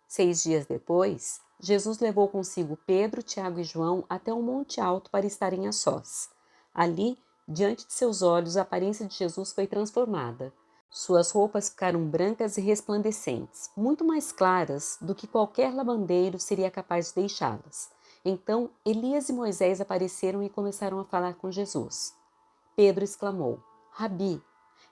6 dias depois, Jesus levou consigo Pedro, Tiago e João até um monte alto para estarem a sós. Ali, diante de seus olhos, a aparência de Jesus foi transformada. Suas roupas ficaram brancas e resplandecentes, muito mais claras do que qualquer lavandeiro seria capaz de deixá-las. Então, Elias e Moisés apareceram e começaram a falar com Jesus. Pedro exclamou: Rabi,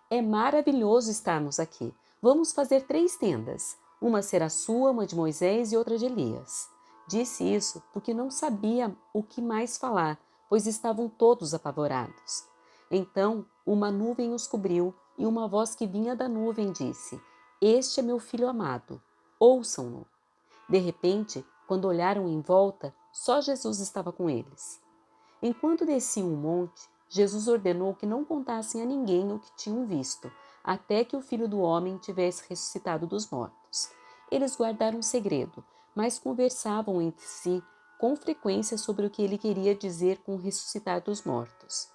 é maravilhoso estarmos aqui. Vamos fazer 3 tendas. Uma será sua, uma de Moisés e outra de Elias. Disse isso porque não sabia o que mais falar, pois estavam todos apavorados. Então, uma nuvem os cobriu e uma voz que vinha da nuvem disse: Este é meu filho amado, ouçam-no. De repente, quando olharam em volta, só Jesus estava com eles. Enquanto desciam o monte, Jesus ordenou que não contassem a ninguém o que tinham visto, até que o Filho do Homem tivesse ressuscitado dos mortos. Eles guardaram um segredo, mas conversavam entre si com frequência sobre o que ele queria dizer com ressuscitar dos mortos.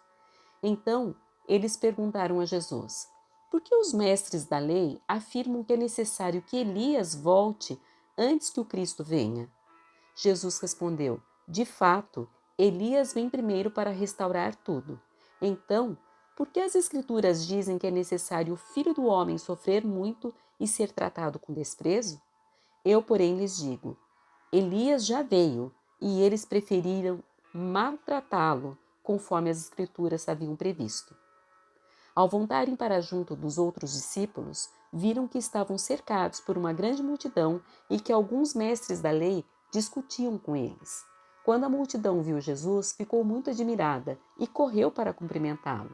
Então, eles perguntaram a Jesus: Por que os mestres da lei afirmam que é necessário que Elias volte antes que o Cristo venha? Jesus respondeu: De fato, Elias vem primeiro para restaurar tudo. Então, por que as Escrituras dizem que é necessário o Filho do Homem sofrer muito e ser tratado com desprezo? Eu, porém, lhes digo: Elias já veio e eles preferiram maltratá-lo, conforme as Escrituras haviam previsto. Ao voltarem para junto dos outros discípulos, viram que estavam cercados por uma grande multidão e que alguns mestres da lei discutiam com eles. Quando a multidão viu Jesus, ficou muito admirada e correu para cumprimentá-lo.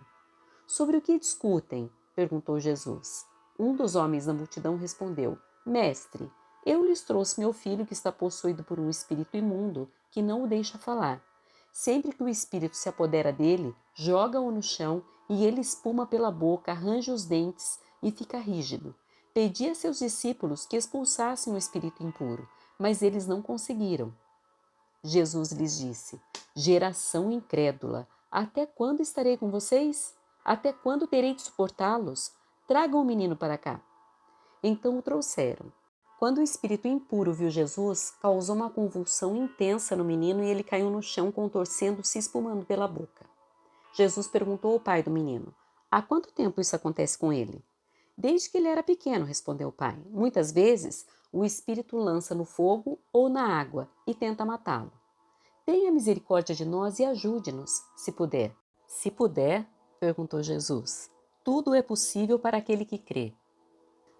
Sobre o que discutem? Perguntou Jesus. Um dos homens da multidão respondeu: Mestre, eu lhes trouxe meu filho que está possuído por um espírito imundo que não o deixa falar. Sempre que o espírito se apodera dele, joga-o no chão e ele espuma pela boca, arranja os dentes e fica rígido. Pedi a seus discípulos que expulsassem o espírito impuro, mas eles não conseguiram. Jesus lhes disse: Geração incrédula, até quando estarei com vocês? Até quando terei de suportá-los? Tragam o menino para cá. Então o trouxeram. Quando o espírito impuro viu Jesus, causou uma convulsão intensa no menino e ele caiu no chão, contorcendo-se e espumando pela boca. Jesus perguntou ao pai do menino: Há quanto tempo isso acontece com ele? Desde que ele era pequeno, respondeu o pai. Muitas vezes, o espírito lança no fogo ou na água e tenta matá-lo. Tenha misericórdia de nós e ajude-nos, se puder. Se puder, perguntou Jesus. Tudo é possível para aquele que crê.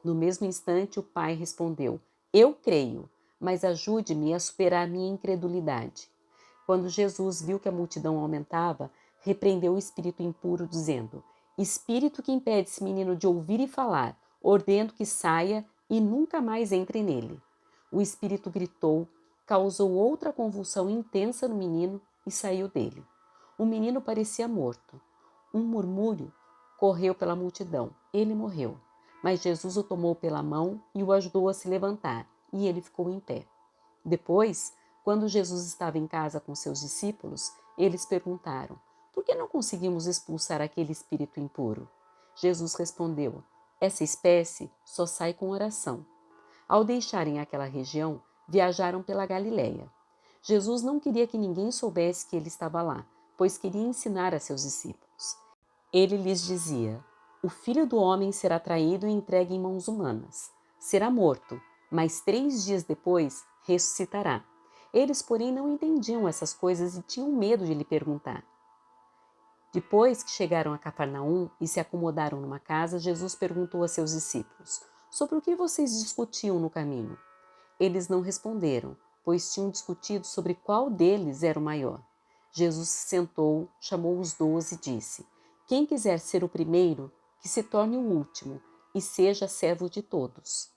No mesmo instante, o pai respondeu: Eu creio, mas ajude-me a superar minha incredulidade. Quando Jesus viu que a multidão aumentava, repreendeu o espírito impuro, dizendo: Espírito que impede esse menino de ouvir e falar, ordeno que saia e nunca mais entre nele. O espírito gritou, causou outra convulsão intensa no menino e saiu dele. O menino parecia morto. Um murmúrio correu pela multidão. Ele morreu. Mas Jesus o tomou pela mão e o ajudou a se levantar, e ele ficou em pé. Depois, quando Jesus estava em casa com seus discípulos, eles perguntaram: Por que não conseguimos expulsar aquele espírito impuro? Jesus respondeu: Essa espécie só sai com oração. Ao deixarem aquela região, viajaram pela Galileia. Jesus não queria que ninguém soubesse que ele estava lá, pois queria ensinar a seus discípulos. Ele lhes dizia: O Filho do Homem será traído e entregue em mãos humanas. Será morto, mas 3 dias depois ressuscitará. Eles, porém, não entendiam essas coisas e tinham medo de lhe perguntar. Depois que chegaram a Cafarnaum e se acomodaram numa casa, Jesus perguntou a seus discípulos: sobre o que vocês discutiam no caminho? Eles não responderam, pois tinham discutido sobre qual deles era o maior. Jesus se sentou, chamou os 12 e disse: quem quiser ser o primeiro, que se torne o último e seja servo de todos.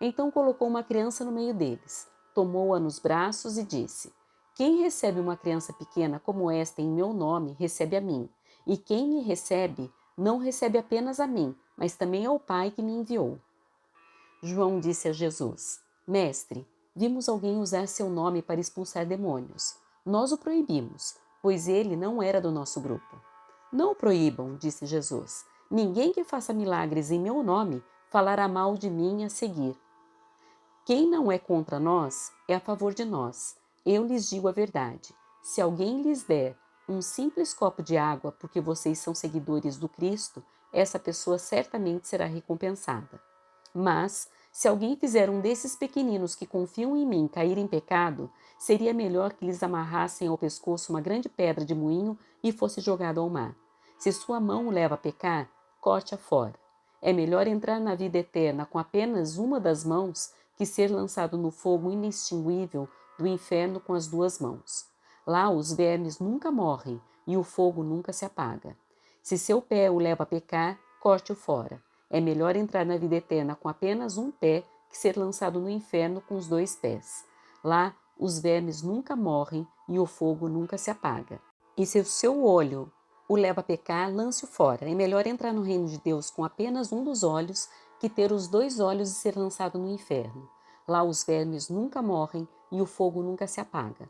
Então colocou uma criança no meio deles, tomou-a nos braços e disse: quem recebe uma criança pequena como esta em meu nome, recebe a mim. E quem me recebe, não recebe apenas a mim, mas também ao Pai que me enviou. João disse a Jesus: mestre, vimos alguém usar seu nome para expulsar demônios. Nós o proibimos, pois ele não era do nosso grupo. Não o proíbam, disse Jesus. Ninguém que faça milagres em meu nome falará mal de mim a seguir. Quem não é contra nós é a favor de nós. Eu lhes digo a verdade. Se alguém lhes der um simples copo de água porque vocês são seguidores do Cristo, essa pessoa certamente será recompensada. Mas, se alguém fizer um desses pequeninos que confiam em mim cair em pecado, seria melhor que lhes amarrassem ao pescoço uma grande pedra de moinho e fosse jogado ao mar. Se sua mão o leva a pecar, corte-a fora. É melhor entrar na vida eterna com apenas uma das mãos que ser lançado no fogo inextinguível do inferno com as duas mãos. Lá os vermes nunca morrem e o fogo nunca se apaga. Se seu pé o leva a pecar, corte-o fora. É melhor entrar na vida eterna com apenas um pé que ser lançado no inferno com os 2 pés. Lá os vermes nunca morrem e o fogo nunca se apaga. E se o seu olho o leva a pecar, lance-o fora. É melhor entrar no reino de Deus com apenas um dos olhos que ter os 2 olhos e ser lançado no inferno. Lá os vermes nunca morrem e o fogo nunca se apaga.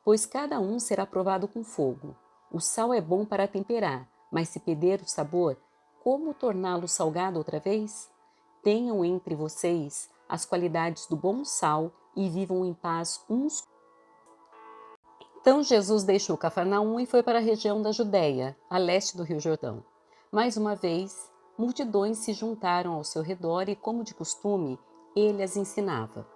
Pois cada um será provado com fogo. O sal é bom para temperar, mas se perder o sabor, como torná-lo salgado outra vez? Tenham entre vocês as qualidades do bom sal e vivam em paz uns. Então Jesus deixou Cafarnaum e foi para a região da Judéia, a leste do Rio Jordão. Mais uma vez, multidões se juntaram ao seu redor e, como de costume, ele as ensinava.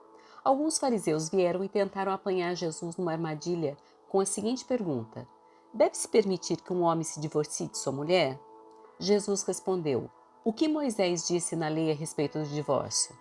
Alguns fariseus vieram e tentaram apanhar Jesus numa armadilha com a seguinte pergunta: deve-se permitir que um homem se divorcie de sua mulher? Jesus respondeu: o que Moisés disse na lei a respeito do divórcio?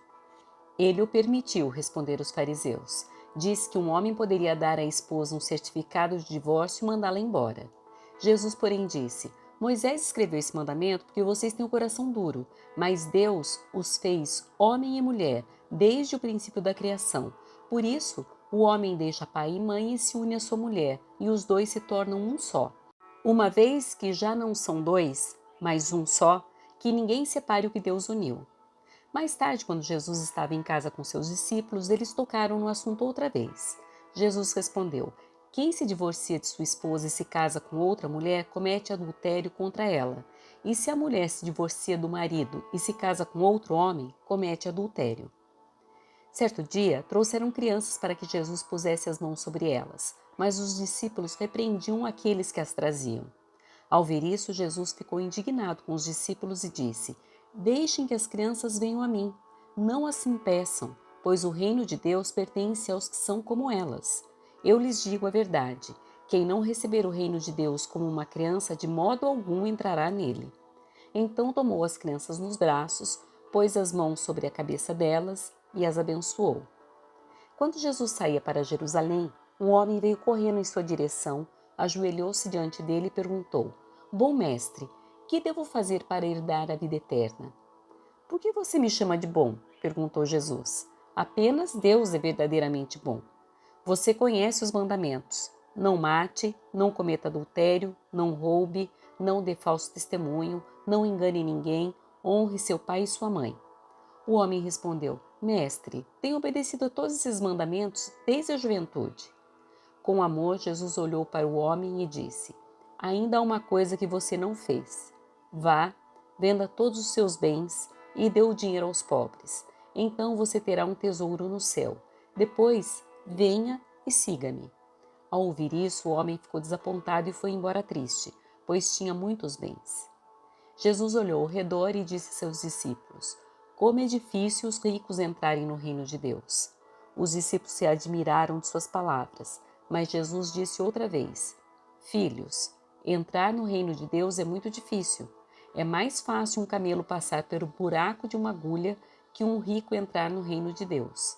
Ele o permitiu, responderam os fariseus. Disse que um homem poderia dar à esposa um certificado de divórcio e mandá-la embora. Jesus, porém, disse: Moisés escreveu esse mandamento porque vocês têm o coração duro, mas Deus os fez homem e mulher desde o princípio da criação. Por isso, o homem deixa pai e mãe e se une à sua mulher, e os 2 se tornam um só. Uma vez que já não são 2, mas um só, que ninguém separe o que Deus uniu. Mais tarde, quando Jesus estava em casa com seus discípulos, eles tocaram no assunto outra vez. Jesus respondeu: quem se divorcia de sua esposa e se casa com outra mulher comete adultério contra ela. E se a mulher se divorcia do marido e se casa com outro homem, comete adultério. Certo dia, trouxeram crianças para que Jesus pusesse as mãos sobre elas, mas os discípulos repreendiam aqueles que as traziam. Ao ver isso, Jesus ficou indignado com os discípulos e disse: deixem que as crianças venham a mim, não as impeçam, pois o reino de Deus pertence aos que são como elas. Eu lhes digo a verdade: quem não receber o reino de Deus como uma criança, de modo algum entrará nele. Então tomou as crianças nos braços, pôs as mãos sobre a cabeça delas e as abençoou. Quando Jesus saía para Jerusalém, um homem veio correndo em sua direção, ajoelhou-se diante dele e perguntou: bom mestre, que devo fazer para herdar a vida eterna? Por que você me chama de bom? Perguntou Jesus. Apenas Deus é verdadeiramente bom. Você conhece os mandamentos: não mate, não cometa adultério, não roube, não dê falso testemunho, não engane ninguém, honre seu pai e sua mãe. O homem respondeu: mestre, tenho obedecido a todos esses mandamentos desde a juventude. Com amor, Jesus olhou para o homem e disse: ainda há uma coisa que você não fez. Vá, venda todos os seus bens e dê o dinheiro aos pobres. Então você terá um tesouro no céu. Depois, venha e siga-me. Ao ouvir isso, o homem ficou desapontado e foi embora triste, pois tinha muitos bens. Jesus olhou ao redor e disse a seus discípulos: como é difícil os ricos entrarem no reino de Deus. Os discípulos se admiraram de suas palavras, mas Jesus disse outra vez: Filhos, entrar no reino de Deus é muito difícil. É mais fácil um camelo passar pelo buraco de uma agulha que um rico entrar no reino de Deus.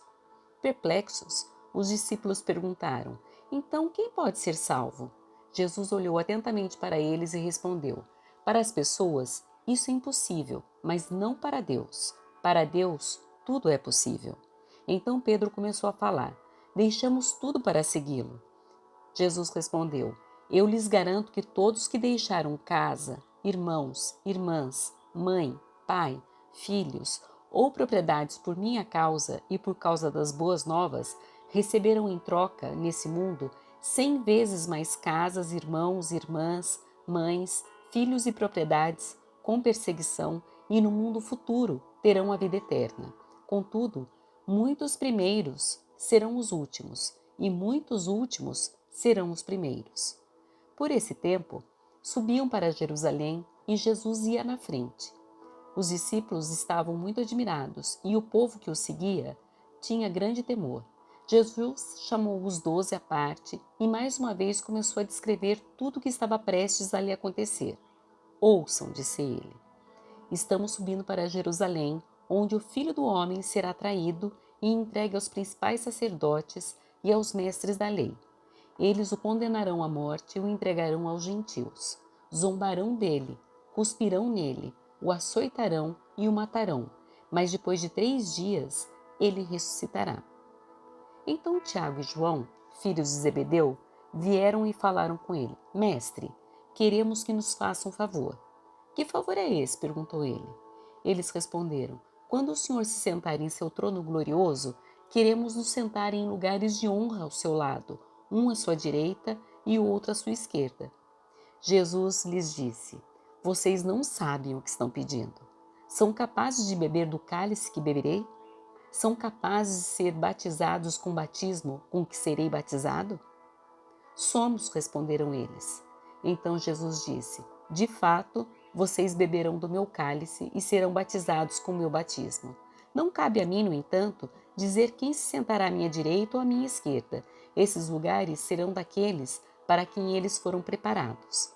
Perplexos, os discípulos perguntaram: Então quem pode ser salvo? Jesus olhou atentamente para eles e respondeu: Para as pessoas, isso é impossível, mas não para Deus. Para Deus, tudo é possível. Então Pedro começou a falar: Deixamos tudo para segui-lo. Jesus respondeu: Eu lhes garanto que todos que deixaram casa, irmãos, irmãs, mãe, pai, filhos ou propriedades por minha causa e por causa das boas novas, receberão em troca, nesse mundo, 100 vezes mais casas, irmãos, irmãs, mães, filhos e propriedades, com perseguição, e no mundo futuro terão a vida eterna. Contudo, muitos primeiros serão os últimos, e muitos últimos serão os primeiros. Por esse tempo, subiam para Jerusalém e Jesus ia na frente. Os discípulos estavam muito admirados e o povo que o seguia tinha grande temor. Jesus chamou os 12 à parte e mais uma vez começou a descrever tudo o que estava prestes a lhe acontecer. Ouçam, disse ele. Estamos subindo para Jerusalém, onde o Filho do Homem será traído e entregue aos principais sacerdotes e aos mestres da lei. Eles o condenarão à morte e o entregarão aos gentios. Zombarão dele, cuspirão nele, o açoitarão e o matarão, mas depois de 3 dias ele ressuscitará. Então Tiago e João, filhos de Zebedeu, vieram e falaram com ele: Mestre, queremos que nos faça um favor. Que favor é esse? Perguntou ele. Eles responderam: Quando o Senhor se sentar em seu trono glorioso, queremos nos sentar em lugares de honra ao seu lado, um à sua direita e o outro à sua esquerda. Jesus lhes disse: Vocês não sabem o que estão pedindo. São capazes de beber do cálice que beberei? São capazes de ser batizados com o batismo com que serei batizado? Somos, responderam eles. Então Jesus disse: De fato, vocês beberão do meu cálice e serão batizados com o meu batismo. Não cabe a mim, no entanto, dizer quem se sentará à minha direita ou à minha esquerda. Esses lugares serão daqueles para quem eles foram preparados.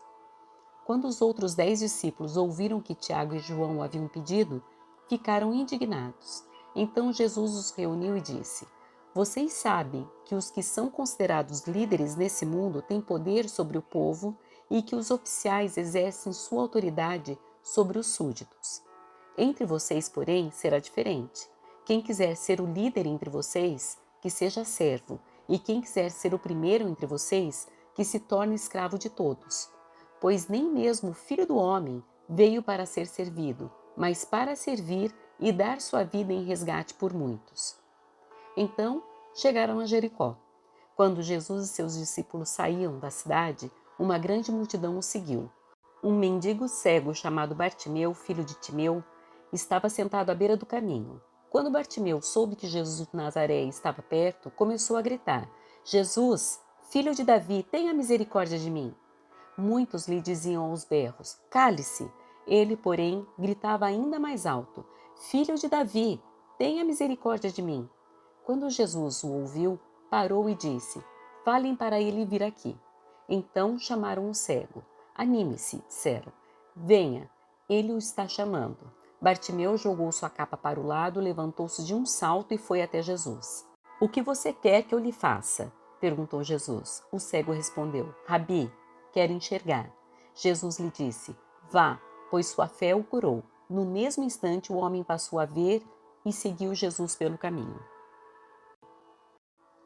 Quando os outros 10 discípulos ouviram que Tiago e João haviam pedido, ficaram indignados. Então Jesus os reuniu e disse: Vocês sabem que os que são considerados líderes nesse mundo têm poder sobre o povo e que os oficiais exercem sua autoridade sobre os súditos. Entre vocês, porém, será diferente. Quem quiser ser o líder entre vocês, que seja servo, e quem quiser ser o primeiro entre vocês, que se torne escravo de todos. Pois nem mesmo o Filho do Homem veio para ser servido, mas para servir e dar sua vida em resgate por muitos. Então chegaram a Jericó. Quando Jesus e seus discípulos saíam da cidade, uma grande multidão os seguiu. Um mendigo cego chamado Bartimeu, filho de Timeu, estava sentado à beira do caminho. Quando Bartimeu soube que Jesus de Nazaré estava perto, começou a gritar: Jesus, filho de Davi, tenha misericórdia de mim. Muitos lhe diziam aos berros: Cale-se! Ele, porém, gritava ainda mais alto: Filho de Davi, tenha misericórdia de mim. Quando Jesus o ouviu, parou e disse: Falem para ele vir aqui. Então chamaram o cego. Anime-se, disseram. Venha, ele o está chamando. Bartimeu jogou sua capa para o lado, levantou-se de um salto e foi até Jesus. O que você quer que eu lhe faça? Perguntou Jesus. O cego respondeu: Rabi, quero enxergar. Jesus lhe disse: Vá, pois sua fé o curou. No mesmo instante, o homem passou a ver e seguiu Jesus pelo caminho.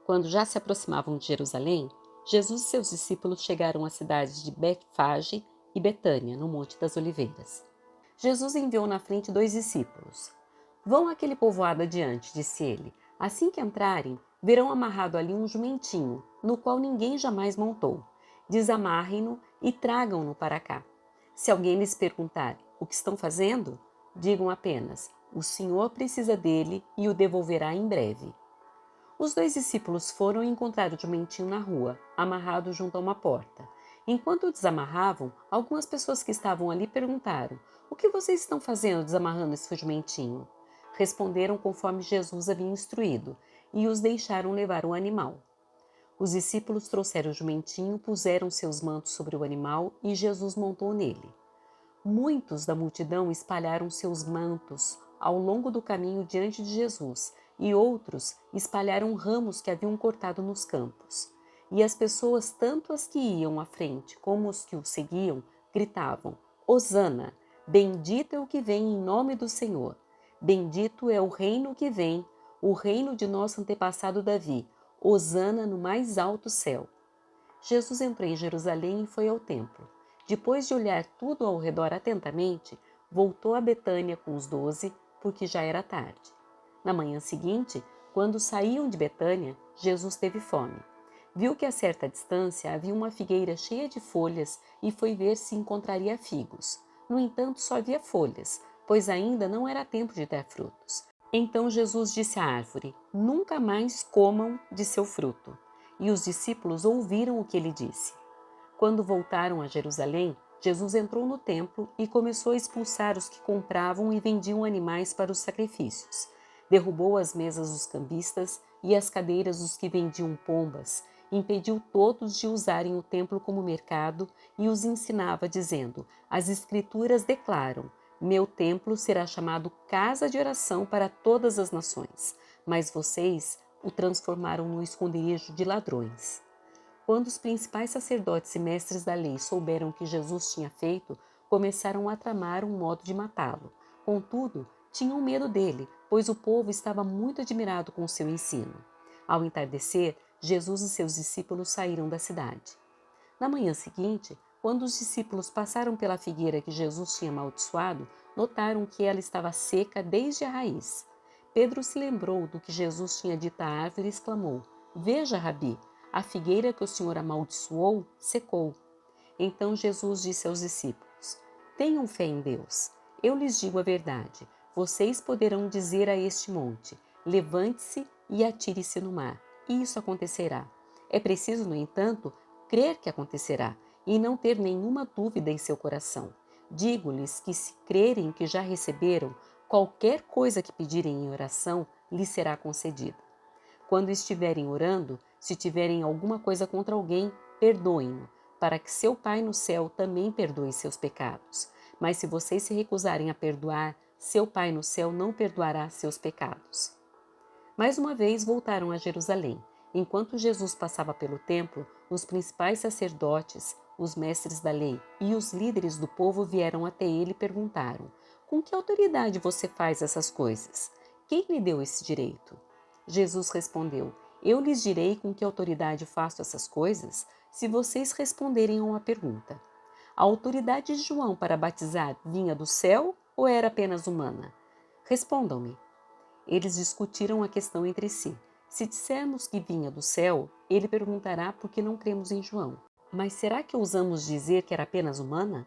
Quando já se aproximavam de Jerusalém, Jesus e seus discípulos chegaram às cidades de Betfage e Betânia, no Monte das Oliveiras. Jesus enviou na frente 2 discípulos. Vão àquele povoado adiante, disse ele. Assim que entrarem, verão amarrado ali um jumentinho, no qual ninguém jamais montou. Desamarrem-no e tragam-no para cá. Se alguém lhes perguntar: o que estão fazendo? Digam apenas: o Senhor precisa dele e o devolverá em breve. Os 2 discípulos foram e encontraram o jumentinho na rua, amarrado junto a uma porta. Enquanto o desamarravam, algumas pessoas que estavam ali perguntaram: O que vocês estão fazendo desamarrando esse jumentinho? Responderam conforme Jesus havia instruído: e os deixaram levar o animal. Os discípulos trouxeram o jumentinho, puseram seus mantos sobre o animal e Jesus montou nele. Muitos da multidão espalharam seus mantos ao longo do caminho diante de Jesus, e outros espalharam ramos que haviam cortado nos campos. E as pessoas, tanto as que iam à frente como os que o seguiam, gritavam: Hosana! Bendito é o que vem em nome do Senhor. Bendito é o reino que vem, o reino de nosso antepassado Davi. Hosana no mais alto céu. Jesus entrou em Jerusalém e foi ao templo. Depois de olhar tudo ao redor atentamente, voltou a Betânia com os 12, porque já era tarde. Na manhã seguinte, quando saíam de Betânia, Jesus teve fome. Viu que a certa distância havia uma figueira cheia de folhas e foi ver se encontraria figos. No entanto, só havia folhas, pois ainda não era tempo de dar frutos. Então Jesus disse à árvore: Nunca mais comam de seu fruto. E os discípulos ouviram o que ele disse. Quando voltaram a Jerusalém, Jesus entrou no templo e começou a expulsar os que compravam e vendiam animais para os sacrifícios. Derrubou as mesas dos cambistas e as cadeiras dos que vendiam pombas, impediu todos de usarem o templo como mercado e os ensinava, dizendo: As Escrituras declaram: Meu templo será chamado casa de oração para todas as nações, mas vocês o transformaram no esconderijo de ladrões. Quando os principais sacerdotes e mestres da lei souberam o que Jesus tinha feito, começaram a tramar um modo de matá-lo. Contudo, tinham medo dele, pois o povo estava muito admirado com o seu ensino. Ao entardecer, Jesus e seus discípulos saíram da cidade. Na manhã seguinte, quando os discípulos passaram pela figueira que Jesus tinha amaldiçoado, notaram que ela estava seca desde a raiz. Pedro se lembrou do que Jesus tinha dito à árvore e exclamou: Veja, Rabi, a figueira que o Senhor amaldiçoou secou. Então Jesus disse aos discípulos: Tenham fé em Deus. Eu lhes digo a verdade. Vocês poderão dizer a este monte: Levante-se e atire-se no mar. E isso acontecerá. É preciso, no entanto, crer que acontecerá e não ter nenhuma dúvida em seu coração. Digo-lhes que, se crerem que já receberam, qualquer coisa que pedirem em oração lhes será concedida. Quando estiverem orando, se tiverem alguma coisa contra alguém, perdoem-no, para que seu Pai no céu também perdoe seus pecados. Mas se vocês se recusarem a perdoar, seu Pai no céu não perdoará seus pecados. Mais uma vez voltaram a Jerusalém. Enquanto Jesus passava pelo templo, os principais sacerdotes, os mestres da lei e os líderes do povo vieram até ele e perguntaram: Com que autoridade você faz essas coisas? Quem lhe deu esse direito? Jesus respondeu: Eu lhes direi com que autoridade faço essas coisas, se vocês responderem a uma pergunta. A autoridade de João para batizar vinha do céu ou era apenas humana? Respondam-me. Eles discutiram a questão entre si. Se dissermos que vinha do céu, ele perguntará por que não cremos em João. Mas será que ousamos dizer que era apenas humana?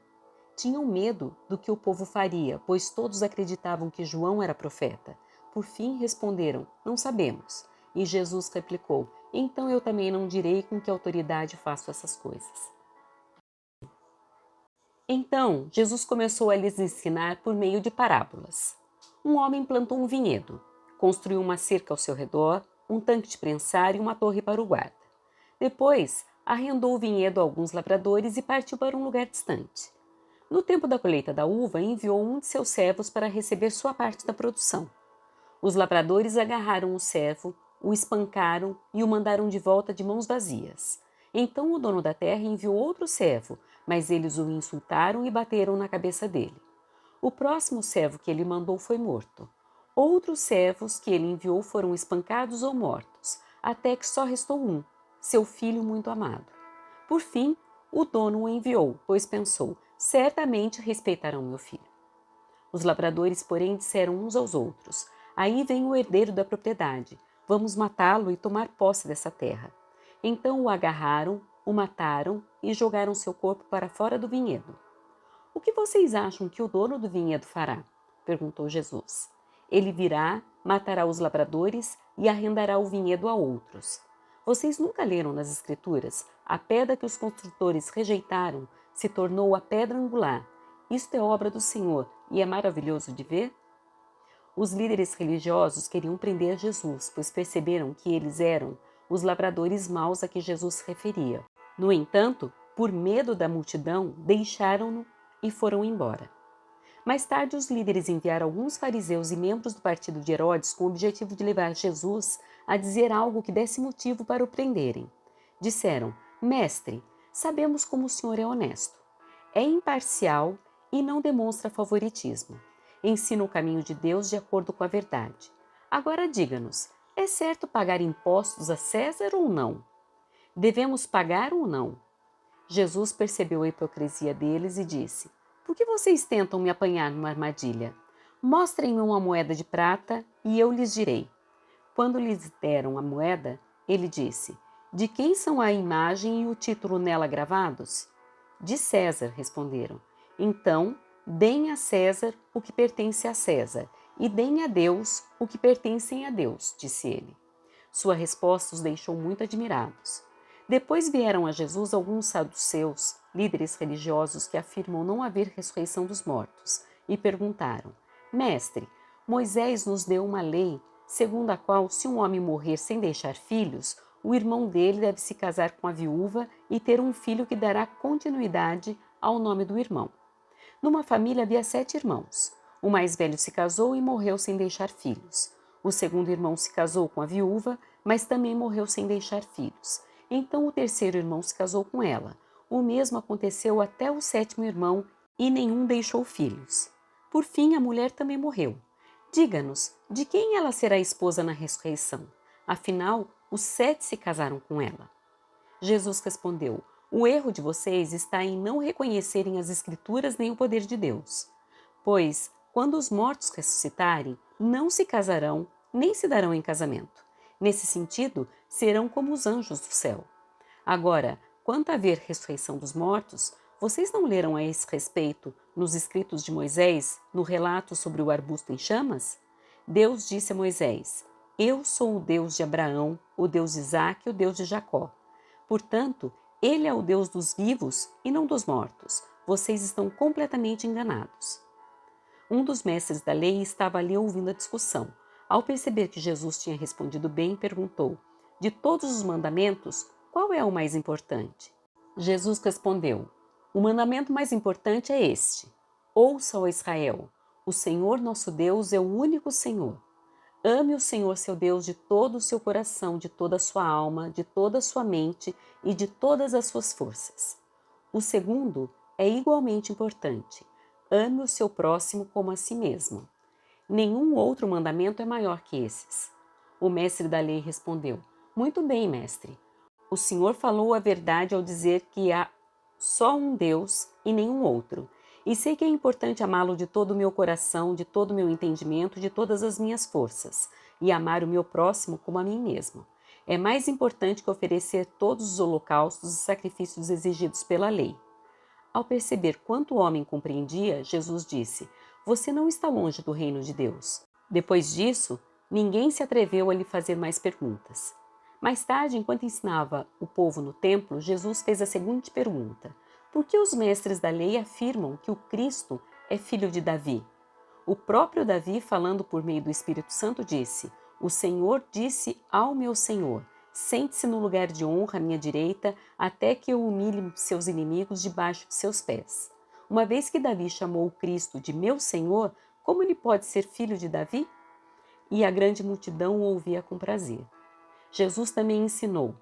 Tinham medo do que o povo faria, pois todos acreditavam que João era profeta. Por fim responderam: Não sabemos. E Jesus replicou: Então eu também não direi com que autoridade faço essas coisas. Então Jesus começou a lhes ensinar por meio de parábolas. Um homem plantou um vinhedo, construiu uma cerca ao seu redor, um tanque de prensar e uma torre para o guarda. Depois, arrendou o vinhedo a alguns lavradores e partiu para um lugar distante. No tempo da colheita da uva, enviou um de seus servos para receber sua parte da produção. Os lavradores agarraram o servo, o espancaram e o mandaram de volta de mãos vazias. Então o dono da terra enviou outro servo, mas eles o insultaram e bateram na cabeça dele. O próximo servo que ele mandou foi morto. Outros servos que ele enviou foram espancados ou mortos, até que só restou um, seu filho muito amado. Por fim, o dono o enviou, pois pensou: certamente respeitarão meu filho. Os lavradores, porém, disseram uns aos outros: Aí vem o herdeiro da propriedade. Vamos matá-lo e tomar posse dessa terra. Então o agarraram, o mataram e jogaram seu corpo para fora do vinhedo. O que vocês acham que o dono do vinhedo fará? Perguntou Jesus. Ele virá, matará os lavradores e arrendará o vinhedo a outros. Vocês nunca leram nas Escrituras: a pedra que os construtores rejeitaram se tornou a pedra angular. Isto é obra do Senhor e é maravilhoso de ver? Os líderes religiosos queriam prender Jesus, pois perceberam que eles eram os lavradores maus a que Jesus se referia. No entanto, por medo da multidão, deixaram-no e foram embora. Mais tarde, os líderes enviaram alguns fariseus e membros do partido de Herodes com o objetivo de levar Jesus a dizer algo que desse motivo para o prenderem. Disseram: Mestre, sabemos como o senhor é honesto, é imparcial e não demonstra favoritismo. Ensina o caminho de Deus de acordo com a verdade. Agora diga-nos, é certo pagar impostos a César ou não? Devemos pagar ou não? Jesus percebeu a hipocrisia deles e disse: Por que vocês tentam me apanhar numa armadilha? Mostrem-me uma moeda de prata e eu lhes direi. Quando lhes deram a moeda, ele disse: De quem são a imagem e o título nela gravados? De César, responderam. Então, deem a César o que pertence a César, e deem a Deus o que pertencem a Deus, disse ele. Sua resposta os deixou muito admirados. Depois vieram a Jesus alguns saduceus, líderes religiosos que afirmam não haver ressurreição dos mortos, e perguntaram: Mestre, Moisés nos deu uma lei, segundo a qual, se um homem morrer sem deixar filhos, o irmão dele deve se casar com a viúva e ter um filho que dará continuidade ao nome do irmão. Numa família havia 7 irmãos. O mais velho se casou e morreu sem deixar filhos. O segundo irmão se casou com a viúva, mas também morreu sem deixar filhos. Então o terceiro irmão se casou com ela. O mesmo aconteceu até o 7º irmão e nenhum deixou filhos. Por fim, a mulher também morreu. Diga-nos, de quem ela será esposa na ressurreição? Afinal, os 7 se casaram com ela. Jesus respondeu: O erro de vocês está em não reconhecerem as Escrituras nem o poder de Deus. Pois, quando os mortos ressuscitarem, não se casarão, nem se darão em casamento. Nesse sentido, serão como os anjos do céu. Agora, quanto a haver ressurreição dos mortos, vocês não leram a esse respeito nos escritos de Moisés, no relato sobre o arbusto em chamas? Deus disse a Moisés: Eu sou o Deus de Abraão, o Deus de Isaque e o Deus de Jacó. Portanto, ele é o Deus dos vivos e não dos mortos. Vocês estão completamente enganados. Um dos mestres da lei estava ali ouvindo a discussão. Ao perceber que Jesus tinha respondido bem, perguntou: De todos os mandamentos, qual é o mais importante? Jesus respondeu: O mandamento mais importante é este: Ouça, ó Israel, o Senhor nosso Deus é o único Senhor. Ame o Senhor seu Deus de todo o seu coração, de toda a sua alma, de toda a sua mente e de todas as suas forças. O segundo é igualmente importante: ame o seu próximo como a si mesmo. Nenhum outro mandamento é maior que esses. O mestre da lei respondeu: Muito bem, mestre. O senhor falou a verdade ao dizer que há só um Deus e nenhum outro. E sei que é importante amá-lo de todo o meu coração, de todo o meu entendimento, de todas as minhas forças, e amar o meu próximo como a mim mesmo. É mais importante que oferecer todos os holocaustos e sacrifícios exigidos pela lei. Ao perceber quanto o homem compreendia, Jesus disse: Você não está longe do reino de Deus. Depois disso, ninguém se atreveu a lhe fazer mais perguntas. Mais tarde, enquanto ensinava o povo no templo, Jesus fez a seguinte pergunta: Por que os mestres da lei afirmam que o Cristo é filho de Davi? O próprio Davi, falando por meio do Espírito Santo, disse: O Senhor disse ao meu Senhor: Sente-se no lugar de honra à minha direita, até que eu humilhe seus inimigos debaixo de seus pés. Uma vez que Davi chamou o Cristo de meu Senhor, como ele pode ser filho de Davi? E a grande multidão o ouvia com prazer. Jesus também ensinou: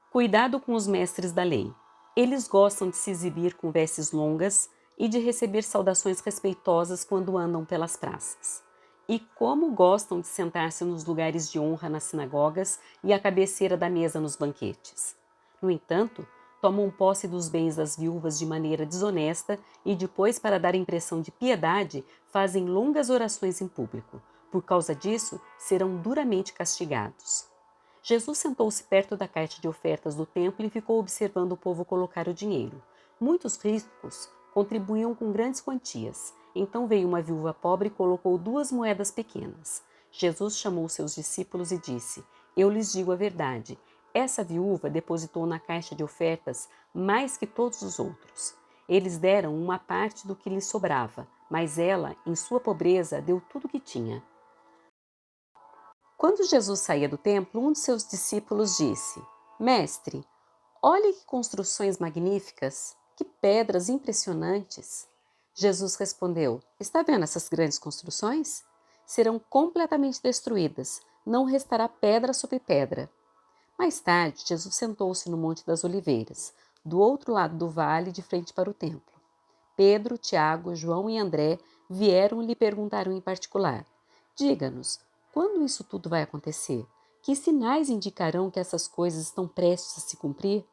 Cuidado com os mestres da lei. Eles gostam de se exibir com vestes longas e de receber saudações respeitosas quando andam pelas praças. E como gostam de sentar-se nos lugares de honra nas sinagogas e à cabeceira da mesa nos banquetes. No entanto, tomam posse dos bens das viúvas de maneira desonesta e depois, para dar impressão de piedade, fazem longas orações em público. Por causa disso, serão duramente castigados. Jesus sentou-se perto da caixa de ofertas do templo e ficou observando o povo colocar o dinheiro. Muitos ricos contribuíam com grandes quantias. Então veio uma viúva pobre e colocou 2 moedas pequenas. Jesus chamou seus discípulos e disse: Eu lhes digo a verdade. Essa viúva depositou na caixa de ofertas mais que todos os outros. Eles deram uma parte do que lhes sobrava, mas ela, em sua pobreza, deu tudo o que tinha. Quando Jesus saía do templo, um de seus discípulos disse: Mestre, olhe que construções magníficas, que pedras impressionantes. Jesus respondeu: Está vendo essas grandes construções? Serão completamente destruídas, não restará pedra sobre pedra. Mais tarde, Jesus sentou-se no Monte das Oliveiras, do outro lado do vale, de frente para o templo. Pedro, Tiago, João e André vieram e lhe perguntaram em particular: Diga-nos, quando isso tudo vai acontecer? Que sinais indicarão que essas coisas estão prestes a se cumprir?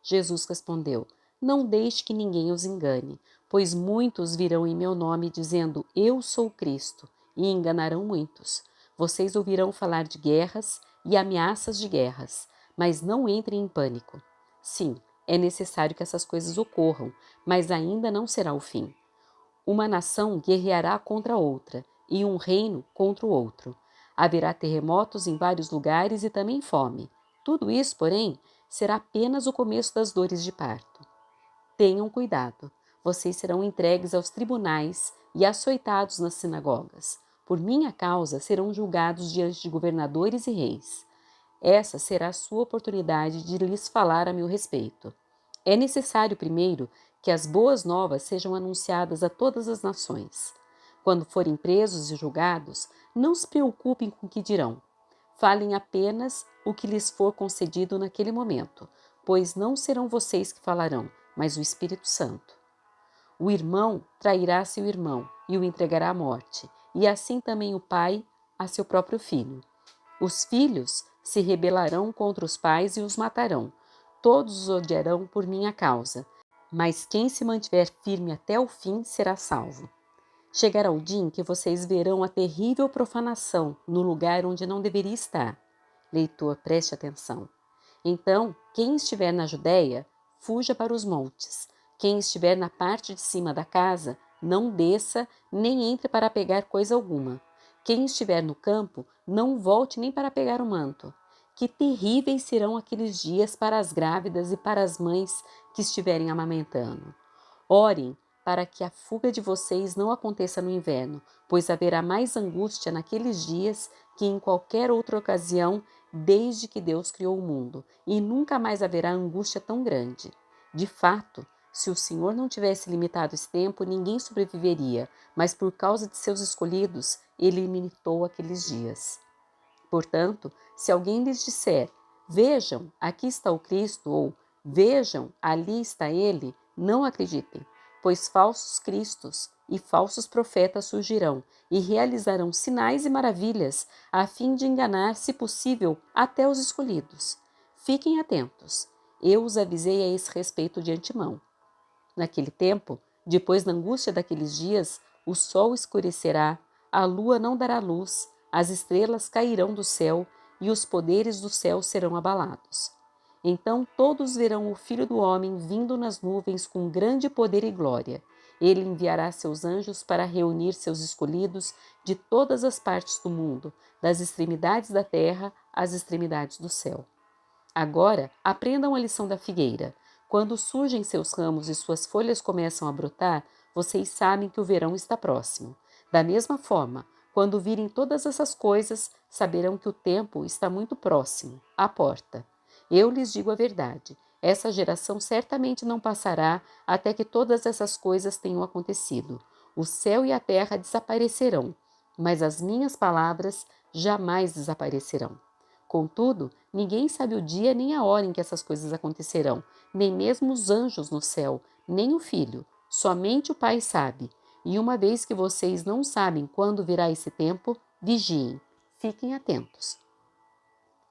Jesus respondeu: Não deixe que ninguém os engane, pois muitos virão em meu nome dizendo: Eu sou Cristo, e enganarão muitos. Vocês ouvirão falar de guerras e ameaças de guerras, mas não entrem em pânico. Sim, é necessário que essas coisas ocorram, mas ainda não será o fim. Uma nação guerreará contra outra, e um reino contra o outro. Haverá terremotos em vários lugares e também fome. Tudo isso, porém, será apenas o começo das dores de parto. Tenham cuidado. Vocês serão entregues aos tribunais e açoitados nas sinagogas. Por minha causa, serão julgados diante de governadores e reis. Essa será a sua oportunidade de lhes falar a meu respeito. É necessário, primeiro, que as boas novas sejam anunciadas a todas as nações. Quando forem presos e julgados, não se preocupem com o que dirão. Falem apenas o que lhes for concedido naquele momento, pois não serão vocês que falarão, mas o Espírito Santo. O irmão trairá seu irmão e o entregará à morte, e assim também o pai a seu próprio filho. Os filhos se rebelarão contra os pais e os matarão. Todos os odiarão por minha causa, mas quem se mantiver firme até o fim será salvo. Chegará o dia em que vocês verão a terrível profanação no lugar onde não deveria estar. Leitor, preste atenção. Então, quem estiver na Judéia, fuja para os montes. Quem estiver na parte de cima da casa, não desça, nem entre para pegar coisa alguma. Quem estiver no campo, não volte nem para pegar o manto. Que terríveis serão aqueles dias para as grávidas e para as mães que estiverem amamentando. Orem para que a fuga de vocês não aconteça no inverno, pois haverá mais angústia naqueles dias que em qualquer outra ocasião desde que Deus criou o mundo, e nunca mais haverá angústia tão grande. De fato, se o Senhor não tivesse limitado esse tempo, ninguém sobreviveria, mas por causa de seus escolhidos, ele limitou aqueles dias. Portanto, se alguém lhes disser: Vejam, aqui está o Cristo, ou Vejam, ali está ele, não acreditem, pois falsos cristos e falsos profetas surgirão e realizarão sinais e maravilhas, a fim de enganar, se possível, até os escolhidos. Fiquem atentos. Eu os avisei a esse respeito de antemão. Naquele tempo, depois da angústia daqueles dias, o sol escurecerá, a lua não dará luz, as estrelas cairão do céu e os poderes do céu serão abalados. Então todos verão o Filho do Homem vindo nas nuvens com grande poder e glória. Ele enviará seus anjos para reunir seus escolhidos de todas as partes do mundo, das extremidades da terra às extremidades do céu. Agora, aprendam a lição da figueira. Quando surgem seus ramos e suas folhas começam a brotar, vocês sabem que o verão está próximo. Da mesma forma, quando virem todas essas coisas, saberão que o tempo está muito próximo, à porta. Eu lhes digo a verdade, essa geração certamente não passará até que todas essas coisas tenham acontecido. O céu e a terra desaparecerão, mas as minhas palavras jamais desaparecerão. Contudo, ninguém sabe o dia nem a hora em que essas coisas acontecerão, nem mesmo os anjos no céu, nem o Filho, somente o Pai sabe. E uma vez que vocês não sabem quando virá esse tempo, vigiem, fiquem atentos.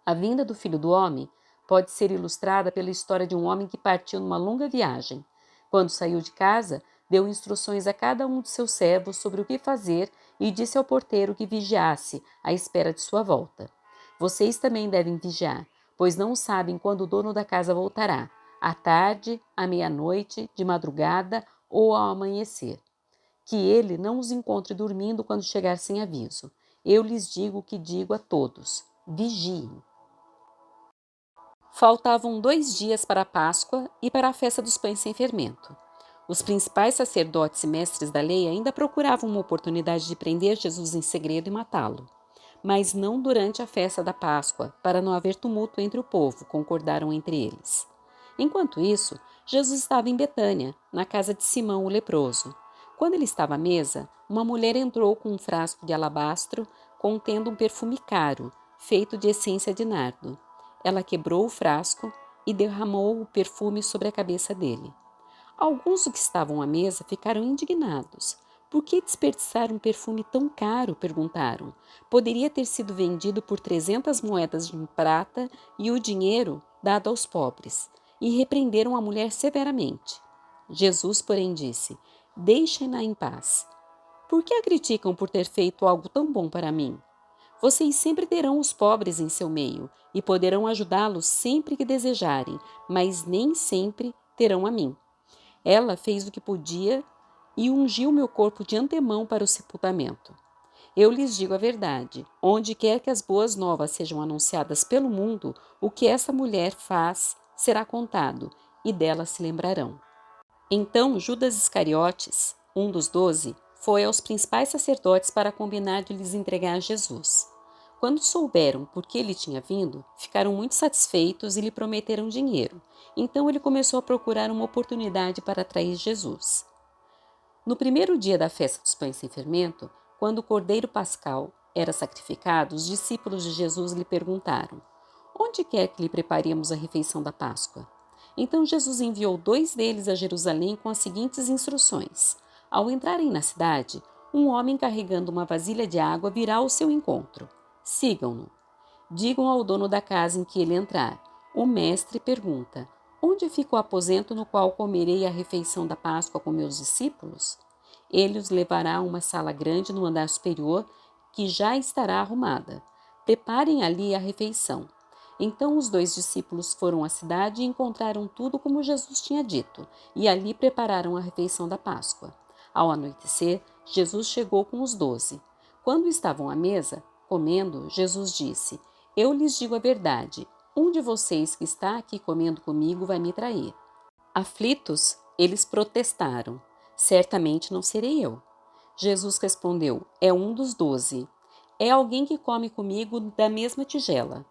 A vinda do Filho do Homem pode ser ilustrada pela história de um homem que partiu numa longa viagem. Quando saiu de casa, deu instruções a cada um de seus servos sobre o que fazer e disse ao porteiro que vigiasse à espera de sua volta. Vocês também devem vigiar, pois não sabem quando o dono da casa voltará, à tarde, à meia-noite, de madrugada ou ao amanhecer. Que ele não os encontre dormindo quando chegar sem aviso. Eu lhes digo o que digo a todos: vigiem. Faltavam 2 dias para a Páscoa e para a festa dos pães sem fermento. Os principais sacerdotes e mestres da lei ainda procuravam uma oportunidade de prender Jesus em segredo e matá-lo. mas não durante a festa da Páscoa, para não haver tumulto entre o povo, concordaram entre eles. Enquanto isso, Jesus estava em Betânia, na casa de Simão o leproso. Quando ele estava à mesa, uma mulher entrou com um frasco de alabastro contendo um perfume caro, feito de essência de nardo. Ela quebrou o frasco e derramou o perfume sobre a cabeça dele. Alguns dos que estavam à mesa ficaram indignados. Por que desperdiçar um perfume tão caro? Perguntaram. Poderia ter sido vendido por 300 moedas de prata e o dinheiro dado aos pobres. E repreenderam a mulher severamente. Jesus, porém, disse: Deixem-na em paz. Por que a criticam por ter feito algo tão bom para mim? Vocês sempre terão os pobres em seu meio e poderão ajudá-los sempre que desejarem, mas nem sempre terão a mim. Ela fez o que podia e ungiu meu corpo de antemão para o sepultamento. Eu lhes digo a verdade: onde quer que as boas novas sejam anunciadas pelo mundo, o que essa mulher faz será contado, e dela se lembrarão. Então Judas Iscariotes, um dos 12, foi aos principais sacerdotes para combinar de lhes entregar a Jesus. Quando souberam por que ele tinha vindo, ficaram muito satisfeitos e lhe prometeram dinheiro. Então ele começou a procurar uma oportunidade para atrair Jesus. No primeiro dia da festa dos pães sem fermento, quando o cordeiro pascal era sacrificado, os discípulos de Jesus lhe perguntaram: Onde quer que lhe preparemos a refeição da Páscoa? Então Jesus enviou 2 deles a Jerusalém com as seguintes instruções: Ao entrarem na cidade, um homem carregando uma vasilha de água virá ao seu encontro. Sigam-no. Digam ao dono da casa em que ele entrar: O mestre pergunta: Onde fica o aposento no qual comerei a refeição da Páscoa com meus discípulos? Ele os levará a uma sala grande no andar superior, que já estará arrumada. Preparem ali a refeição. Então os 2 discípulos foram à cidade e encontraram tudo como Jesus tinha dito, e ali prepararam a refeição da Páscoa. Ao anoitecer, Jesus chegou com os 12. Quando estavam à mesa, comendo, Jesus disse: Eu lhes digo a verdade, um de vocês que está aqui comendo comigo vai me trair. Aflitos, eles protestaram: Certamente não serei eu. Jesus respondeu: É um dos 12. É alguém que come comigo da mesma tigela.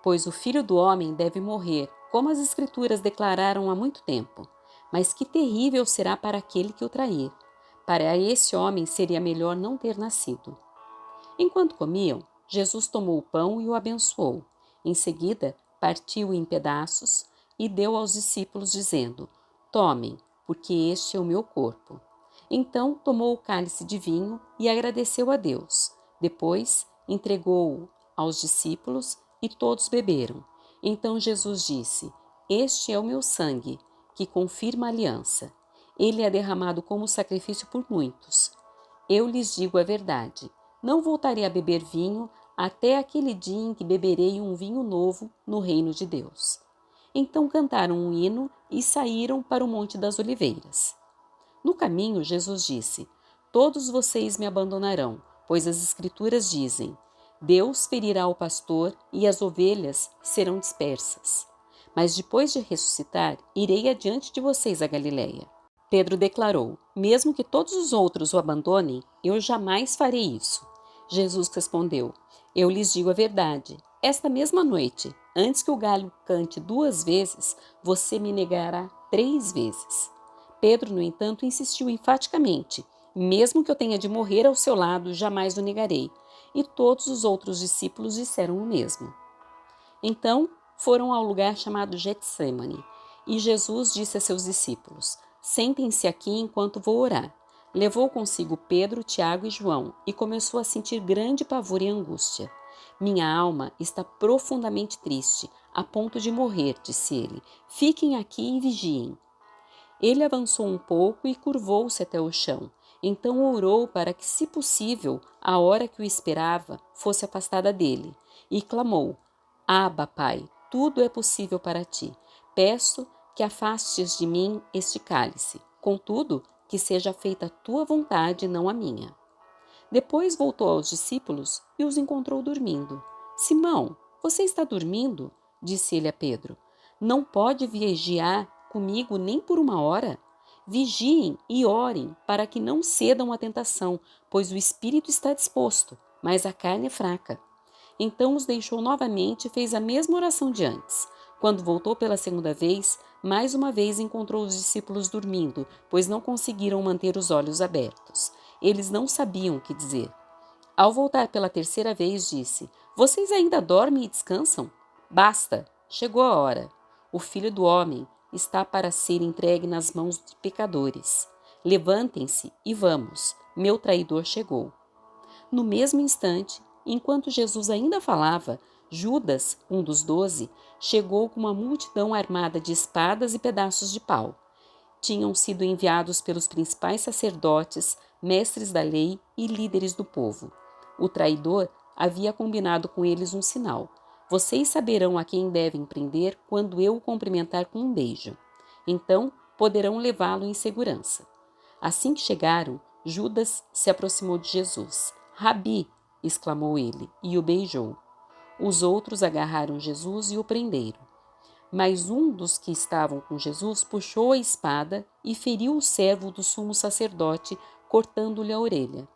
Pois o Filho do Homem deve morrer, como as Escrituras declararam há muito tempo. Mas que terrível será para aquele que o trair. Para esse homem seria melhor não ter nascido. Enquanto comiam, Jesus tomou o pão e o abençoou. Em seguida, partiu em pedaços e deu aos discípulos, dizendo: Tomem, porque este é o meu corpo. Então tomou o cálice de vinho e agradeceu a Deus. Depois entregou-o aos discípulos e todos beberam. Então Jesus disse: Este é o meu sangue, que confirma a aliança. Ele é derramado como sacrifício por muitos. Eu lhes digo a verdade: não voltarei a beber vinho até aquele dia em que beberei um vinho novo no reino de Deus. Então cantaram um hino e saíram para o Monte das Oliveiras. No caminho, Jesus disse: Todos vocês me abandonarão, pois as Escrituras dizem: Deus ferirá o pastor e as ovelhas serão dispersas. Mas depois de ressuscitar, irei adiante de vocês a Galiléia. Pedro declarou: Mesmo que todos os outros o abandonem, eu jamais farei isso. Jesus respondeu: Eu lhes digo a verdade. Esta mesma noite, antes que o galho cante 2 vezes, você me negará 3 vezes. Pedro, no entanto, insistiu enfaticamente: Mesmo que eu tenha de morrer ao seu lado, jamais o negarei. E todos os outros discípulos disseram o mesmo. Então foram ao lugar chamado Getsêmani, e Jesus disse a seus discípulos: Sentem-se aqui enquanto vou orar. Levou consigo Pedro, Tiago e João e começou a sentir grande pavor e angústia. Minha alma está profundamente triste, a ponto de morrer, disse ele. Fiquem aqui e vigiem. Ele avançou um pouco e curvou-se até o chão. Então orou para que, se possível, a hora que o esperava fosse afastada dele, e clamou: Abba, Pai, tudo é possível para ti. Peço que afastes de mim este cálice. Contudo, que seja feita a tua vontade, não a minha. Depois voltou aos discípulos e os encontrou dormindo. Simão, você está dormindo? Disse ele a Pedro. Não pode vigiar comigo nem por 1 hora? Vigiem e orem para que não cedam à tentação, pois o espírito está disposto, mas a carne é fraca. Então os deixou novamente e fez a mesma oração de antes. Quando voltou pela segunda vez, mais uma vez encontrou os discípulos dormindo, pois não conseguiram manter os olhos abertos. Eles não sabiam o que dizer. Ao voltar pela terceira vez, disse: Vocês ainda dormem e descansam? Basta, chegou a hora. O Filho do Homem está para ser entregue nas mãos de pecadores. Levantem-se e vamos, meu traidor chegou. No mesmo instante, enquanto Jesus ainda falava, Judas, um dos 12, chegou com uma multidão armada de espadas e pedaços de pau. Tinham sido enviados pelos principais sacerdotes, mestres da lei e líderes do povo. O traidor havia combinado com eles um sinal. Vocês saberão a quem devem prender quando eu o cumprimentar com um beijo. Então poderão levá-lo em segurança. Assim que chegaram, Judas se aproximou de Jesus. Rabi! Exclamou ele, e o beijou. Os outros agarraram Jesus e o prenderam. Mas um dos que estavam com Jesus puxou a espada e feriu o servo do sumo sacerdote, cortando-lhe a orelha.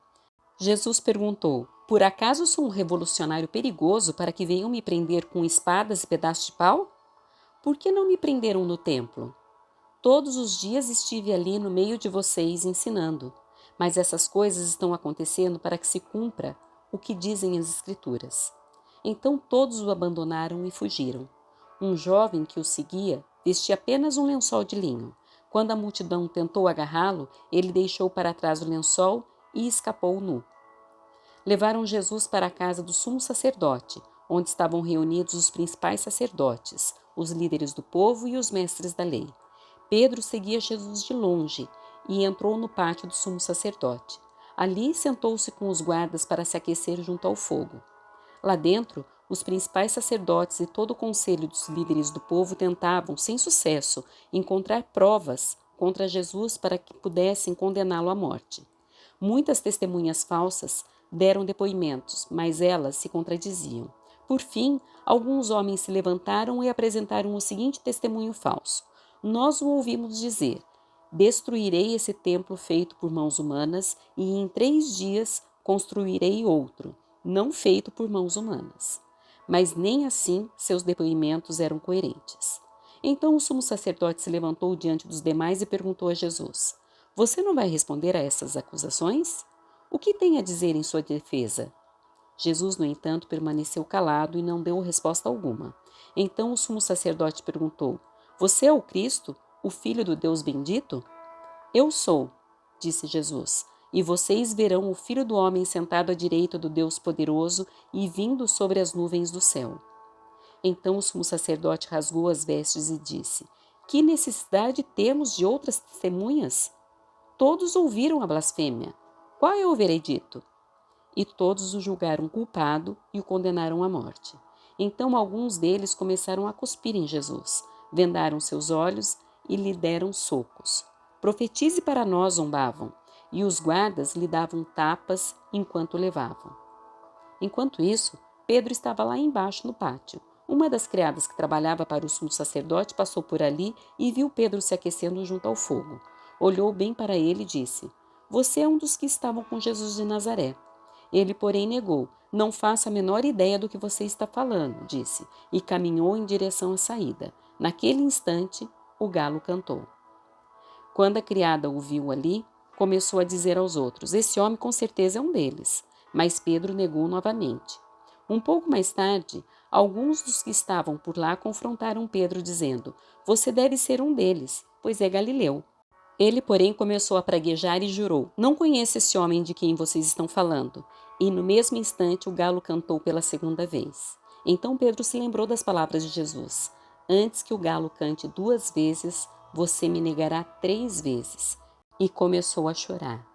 Jesus perguntou: Por acaso sou um revolucionário perigoso para que venham me prender com espadas e pedaços de pau? Por que não me prenderam no templo? Todos os dias estive ali no meio de vocês ensinando, mas essas coisas estão acontecendo para que se cumpra o que dizem as Escrituras. Então todos o abandonaram e fugiram. Um jovem que o seguia vestia apenas um lençol de linho. Quando a multidão tentou agarrá-lo, ele deixou para trás o lençol e escapou nu. Levaram Jesus para a casa do sumo sacerdote, onde estavam reunidos os principais sacerdotes, os líderes do povo e os mestres da lei. Pedro seguia Jesus de longe e entrou no pátio do sumo sacerdote. Ali sentou-se com os guardas para se aquecer junto ao fogo. Lá dentro, os principais sacerdotes e todo o conselho dos líderes do povo tentavam, sem sucesso, encontrar provas contra Jesus para que pudessem condená-lo à morte. Muitas testemunhas falsas deram depoimentos, mas elas se contradiziam. Por fim, alguns homens se levantaram e apresentaram o seguinte testemunho falso: Nós o ouvimos dizer: Destruirei esse templo feito por mãos humanas e em 3 dias construirei outro, não feito por mãos humanas. Mas nem assim seus depoimentos eram coerentes. Então o sumo sacerdote se levantou diante dos demais e perguntou a Jesus: Você não vai responder a essas acusações? O que tem a dizer em sua defesa? Jesus, no entanto, permaneceu calado e não deu resposta alguma. Então o sumo sacerdote perguntou: Você é o Cristo, o Filho do Deus bendito? Eu sou, disse Jesus, e vocês verão o Filho do Homem sentado à direita do Deus poderoso e vindo sobre as nuvens do céu. Então o sumo sacerdote rasgou as vestes e disse: Que necessidade temos de outras testemunhas? Todos ouviram a blasfêmia. Qual é o veredito? E todos o julgaram culpado e o condenaram à morte. Então alguns deles começaram a cuspir em Jesus, vendaram seus olhos e lhe deram socos. Profetize para nós, zombavam, e os guardas lhe davam tapas enquanto o levavam. Enquanto isso, Pedro estava lá embaixo no pátio. Uma das criadas que trabalhava para o sumo sacerdote passou por ali e viu Pedro se aquecendo junto ao fogo. Olhou bem para ele e disse: Você é um dos que estavam com Jesus de Nazaré. Ele, porém, negou. Não faço a menor ideia do que você está falando, disse, e caminhou em direção à saída. Naquele instante, o galo cantou. Quando a criada o viu ali, começou a dizer aos outros: Esse homem com certeza é um deles. Mas Pedro negou novamente. Um pouco mais tarde, alguns dos que estavam por lá confrontaram Pedro, dizendo: Você deve ser um deles, pois é galileu. Ele, porém, começou a praguejar e jurou: Não conheço esse homem de quem vocês estão falando. E no mesmo instante o galo cantou pela segunda vez. Então Pedro se lembrou das palavras de Jesus: Antes que o galo cante 2 vezes, você me negará 3 vezes. E começou a chorar.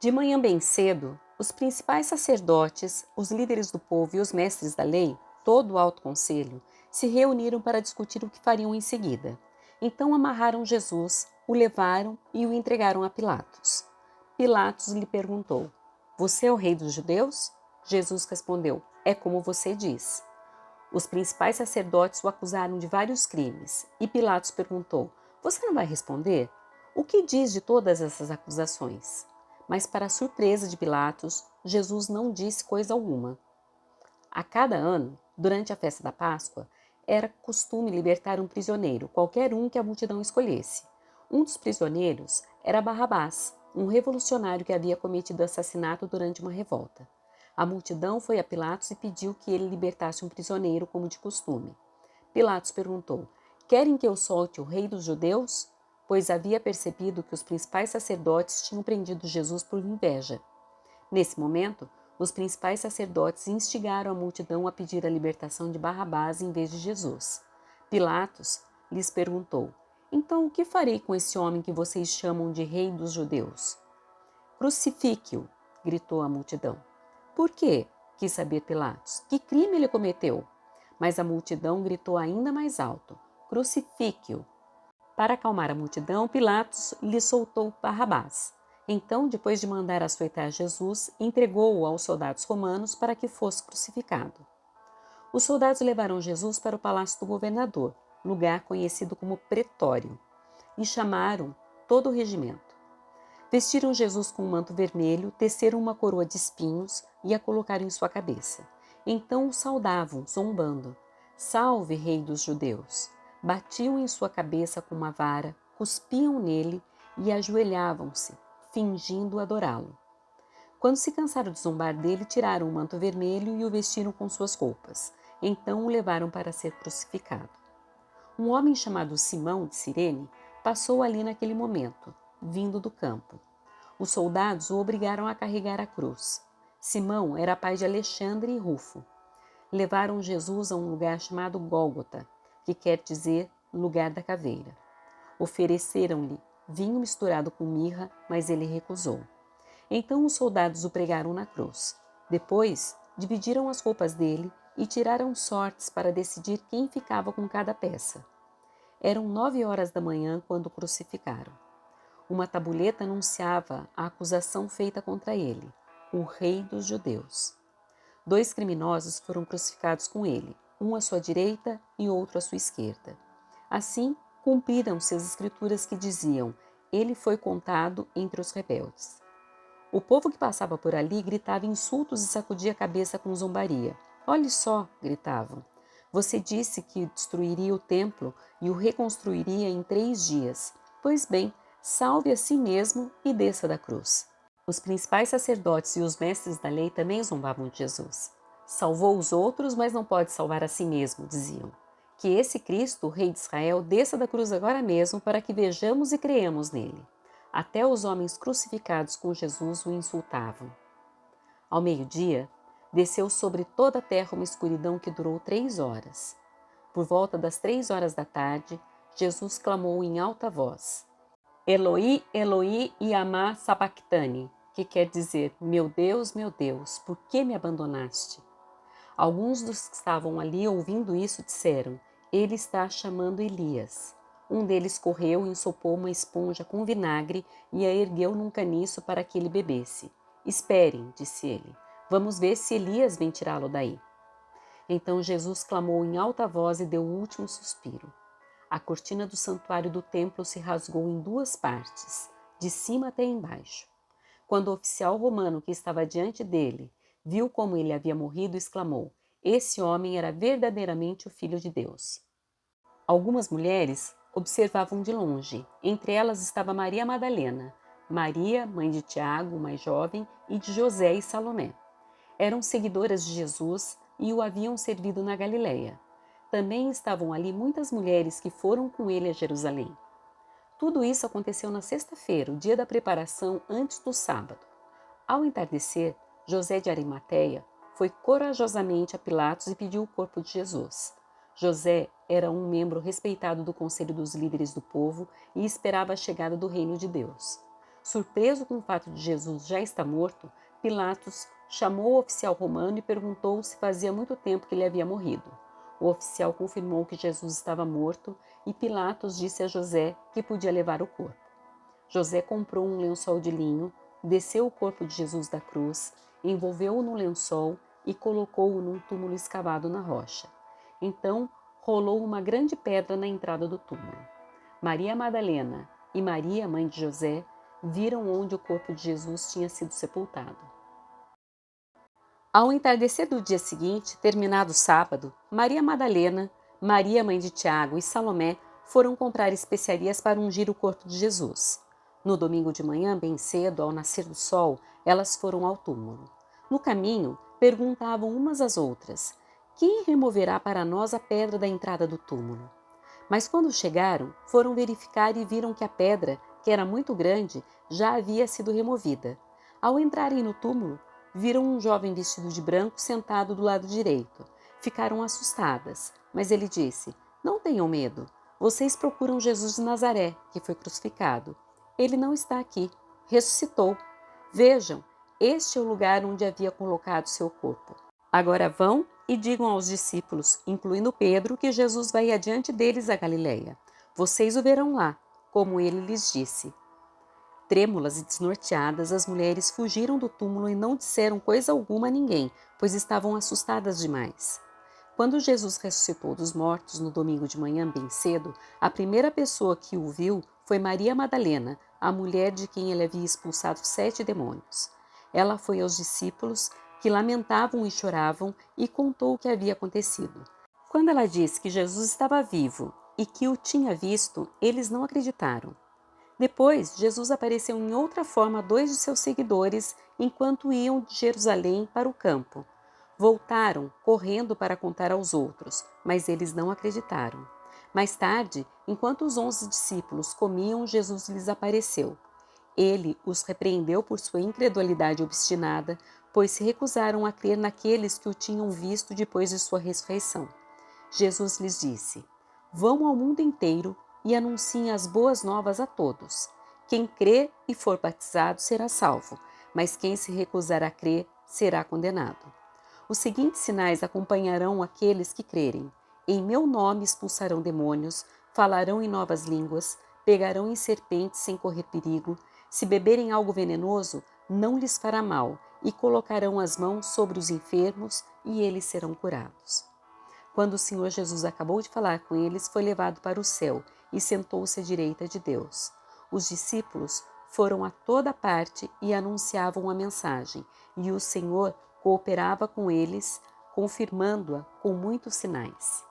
De manhã bem cedo, os principais sacerdotes, os líderes do povo e os mestres da lei, todo o alto conselho, se reuniram para discutir o que fariam em seguida. Então amarraram Jesus, o levaram e o entregaram a Pilatos. Pilatos lhe perguntou: Você é o rei dos judeus? Jesus respondeu: É como você diz. Os principais sacerdotes o acusaram de vários crimes, e Pilatos perguntou: Você não vai responder? O que diz de todas essas acusações? Mas, para a surpresa de Pilatos, Jesus não disse coisa alguma. A cada ano, durante a festa da Páscoa, era costume libertar um prisioneiro, qualquer um que a multidão escolhesse. Um dos prisioneiros era Barrabás, um revolucionário que havia cometido assassinato durante uma revolta. A multidão foi a Pilatos e pediu que ele libertasse um prisioneiro, como de costume. Pilatos perguntou: Querem que eu solte o rei dos judeus? Pois havia percebido que os principais sacerdotes tinham prendido Jesus por inveja. Nesse momento, os principais sacerdotes instigaram a multidão a pedir a libertação de Barrabás em vez de Jesus. Pilatos lhes perguntou: Então o que farei com esse homem que vocês chamam de rei dos judeus? Crucifique-o, gritou a multidão. Por quê? Quis saber Pilatos. Que crime ele cometeu? Mas a multidão gritou ainda mais alto: Crucifique-o! Para acalmar a multidão, Pilatos lhe soltou Barrabás. Então, depois de mandar açoitar Jesus, entregou-o aos soldados romanos para que fosse crucificado. Os soldados levaram Jesus para o palácio do governador, lugar conhecido como Pretório, e chamaram todo o regimento. Vestiram Jesus com um manto vermelho, teceram uma coroa de espinhos e a colocaram em sua cabeça. Então o saudavam, zombando: Salve, rei dos judeus! Batiam em sua cabeça com uma vara, cuspiam nele e ajoelhavam-se, fingindo adorá-lo. Quando se cansaram de zombar dele, tiraram o manto vermelho e o vestiram com suas roupas. Então o levaram para ser crucificado. Um homem chamado Simão de Cirene passou ali naquele momento, vindo do campo. Os soldados o obrigaram a carregar a cruz. Simão era pai de Alexandre e Rufo. Levaram Jesus a um lugar chamado Gólgota, que quer dizer lugar da caveira. Ofereceram-lhe vinho misturado com mirra, mas ele recusou. Então os soldados o pregaram na cruz. Depois, dividiram as roupas dele e tiraram sortes para decidir quem ficava com cada peça. Eram 9 horas da manhã quando o crucificaram. Uma tabuleta anunciava a acusação feita contra ele: o rei dos judeus. 2 criminosos foram crucificados com ele, um à sua direita e outro à sua esquerda. Assim, cumpriram-se as escrituras que diziam: ele foi contado entre os rebeldes. O povo que passava por ali gritava insultos e sacudia a cabeça com zombaria. Olhe só, gritavam. Você disse que destruiria o templo e o reconstruiria em 3 dias. Pois bem, salve a si mesmo e desça da cruz. Os principais sacerdotes e os mestres da lei também zombavam de Jesus. Salvou os outros, mas não pode salvar a si mesmo, diziam. Que esse Cristo, o Rei de Israel, desça da cruz agora mesmo para que vejamos e creamos nele. Até os homens crucificados com Jesus o insultavam. Ao meio-dia, desceu sobre toda a terra uma escuridão que durou 3 horas. Por volta das 3 horas da tarde, Jesus clamou em alta voz: Eloi, Eloi, lama sabachthani, que quer dizer: meu Deus, por que me abandonaste? Alguns dos que estavam ali ouvindo isso disseram: ele está chamando Elias. Um deles correu e ensopou uma esponja com vinagre e a ergueu num caniço para que ele bebesse. Esperem, disse ele, vamos ver se Elias vem tirá-lo daí. Então Jesus clamou em alta voz e deu o último suspiro. A cortina do santuário do templo se rasgou em 2 partes, de cima até embaixo. Quando o oficial romano que estava diante dele viu como ele havia morrido, exclamou: esse homem era verdadeiramente o Filho de Deus. Algumas mulheres observavam de longe. Entre elas estava Maria Madalena, Maria, mãe de Tiago, o mais jovem, e de José e Salomé. Eram seguidoras de Jesus e o haviam servido na Galileia. Também estavam ali muitas mulheres que foram com ele a Jerusalém. Tudo isso aconteceu na sexta-feira, o dia da preparação antes do sábado. Ao entardecer, José de Arimateia foi corajosamente a Pilatos e pediu o corpo de Jesus. José era um membro respeitado do conselho dos líderes do povo e esperava a chegada do reino de Deus. Surpreso com o fato de Jesus já estar morto, Pilatos chamou o oficial romano e perguntou se fazia muito tempo que ele havia morrido. O oficial confirmou que Jesus estava morto e Pilatos disse a José que podia levar o corpo. José comprou um lençol de linho, desceu o corpo de Jesus da cruz, envolveu-o no lençol e colocou-o num túmulo escavado na rocha. Então, rolou uma grande pedra na entrada do túmulo. Maria Madalena e Maria, mãe de José, viram onde o corpo de Jesus tinha sido sepultado. Ao entardecer do dia seguinte, terminado o sábado, Maria Madalena, Maria mãe de Tiago e Salomé foram comprar especiarias para ungir o corpo de Jesus. No domingo de manhã, bem cedo, ao nascer do sol, elas foram ao túmulo. No caminho, perguntavam umas às outras: quem removerá para nós a pedra da entrada do túmulo? Mas quando chegaram, foram verificar e viram que a pedra, que era muito grande, já havia sido removida. Ao entrarem no túmulo, viram um jovem vestido de branco sentado do lado direito. Ficaram assustadas, mas ele disse: não tenham medo. Vocês procuram Jesus de Nazaré, que foi crucificado. Ele não está aqui. Ressuscitou. Vejam, este é o lugar onde havia colocado seu corpo. Agora vão e digam aos discípulos, incluindo Pedro, que Jesus vai adiante deles a Galiléia. Vocês o verão lá, como ele lhes disse. Trêmulas e desnorteadas, as mulheres fugiram do túmulo e não disseram coisa alguma a ninguém, pois estavam assustadas demais. Quando Jesus ressuscitou dos mortos no domingo de manhã bem cedo, a primeira pessoa que o viu foi Maria Madalena, a mulher de quem ele havia expulsado 7 demônios. Ela foi aos discípulos, que lamentavam e choravam, e contou o que havia acontecido. Quando ela disse que Jesus estava vivo e que o tinha visto, eles não acreditaram. Depois, Jesus apareceu em outra forma a 2 de seus seguidores enquanto iam de Jerusalém para o campo. Voltaram, correndo para contar aos outros, mas eles não acreditaram. Mais tarde, enquanto os 11 discípulos comiam, Jesus lhes apareceu. Ele os repreendeu por sua incredulidade obstinada, pois se recusaram a crer naqueles que o tinham visto depois de sua ressurreição. Jesus lhes disse: vão ao mundo inteiro e anunciem as boas novas a todos. Quem crê e for batizado será salvo, mas quem se recusar a crer será condenado. Os seguintes sinais acompanharão aqueles que crerem. Em meu nome expulsarão demônios, falarão em novas línguas, pegarão em serpentes sem correr perigo, se beberem algo venenoso, não lhes fará mal, e colocarão as mãos sobre os enfermos e eles serão curados. Quando o Senhor Jesus acabou de falar com eles, foi levado para o céu e sentou-se à direita de Deus. Os discípulos foram a toda parte e anunciavam a mensagem, e o Senhor cooperava com eles, confirmando-a com muitos sinais.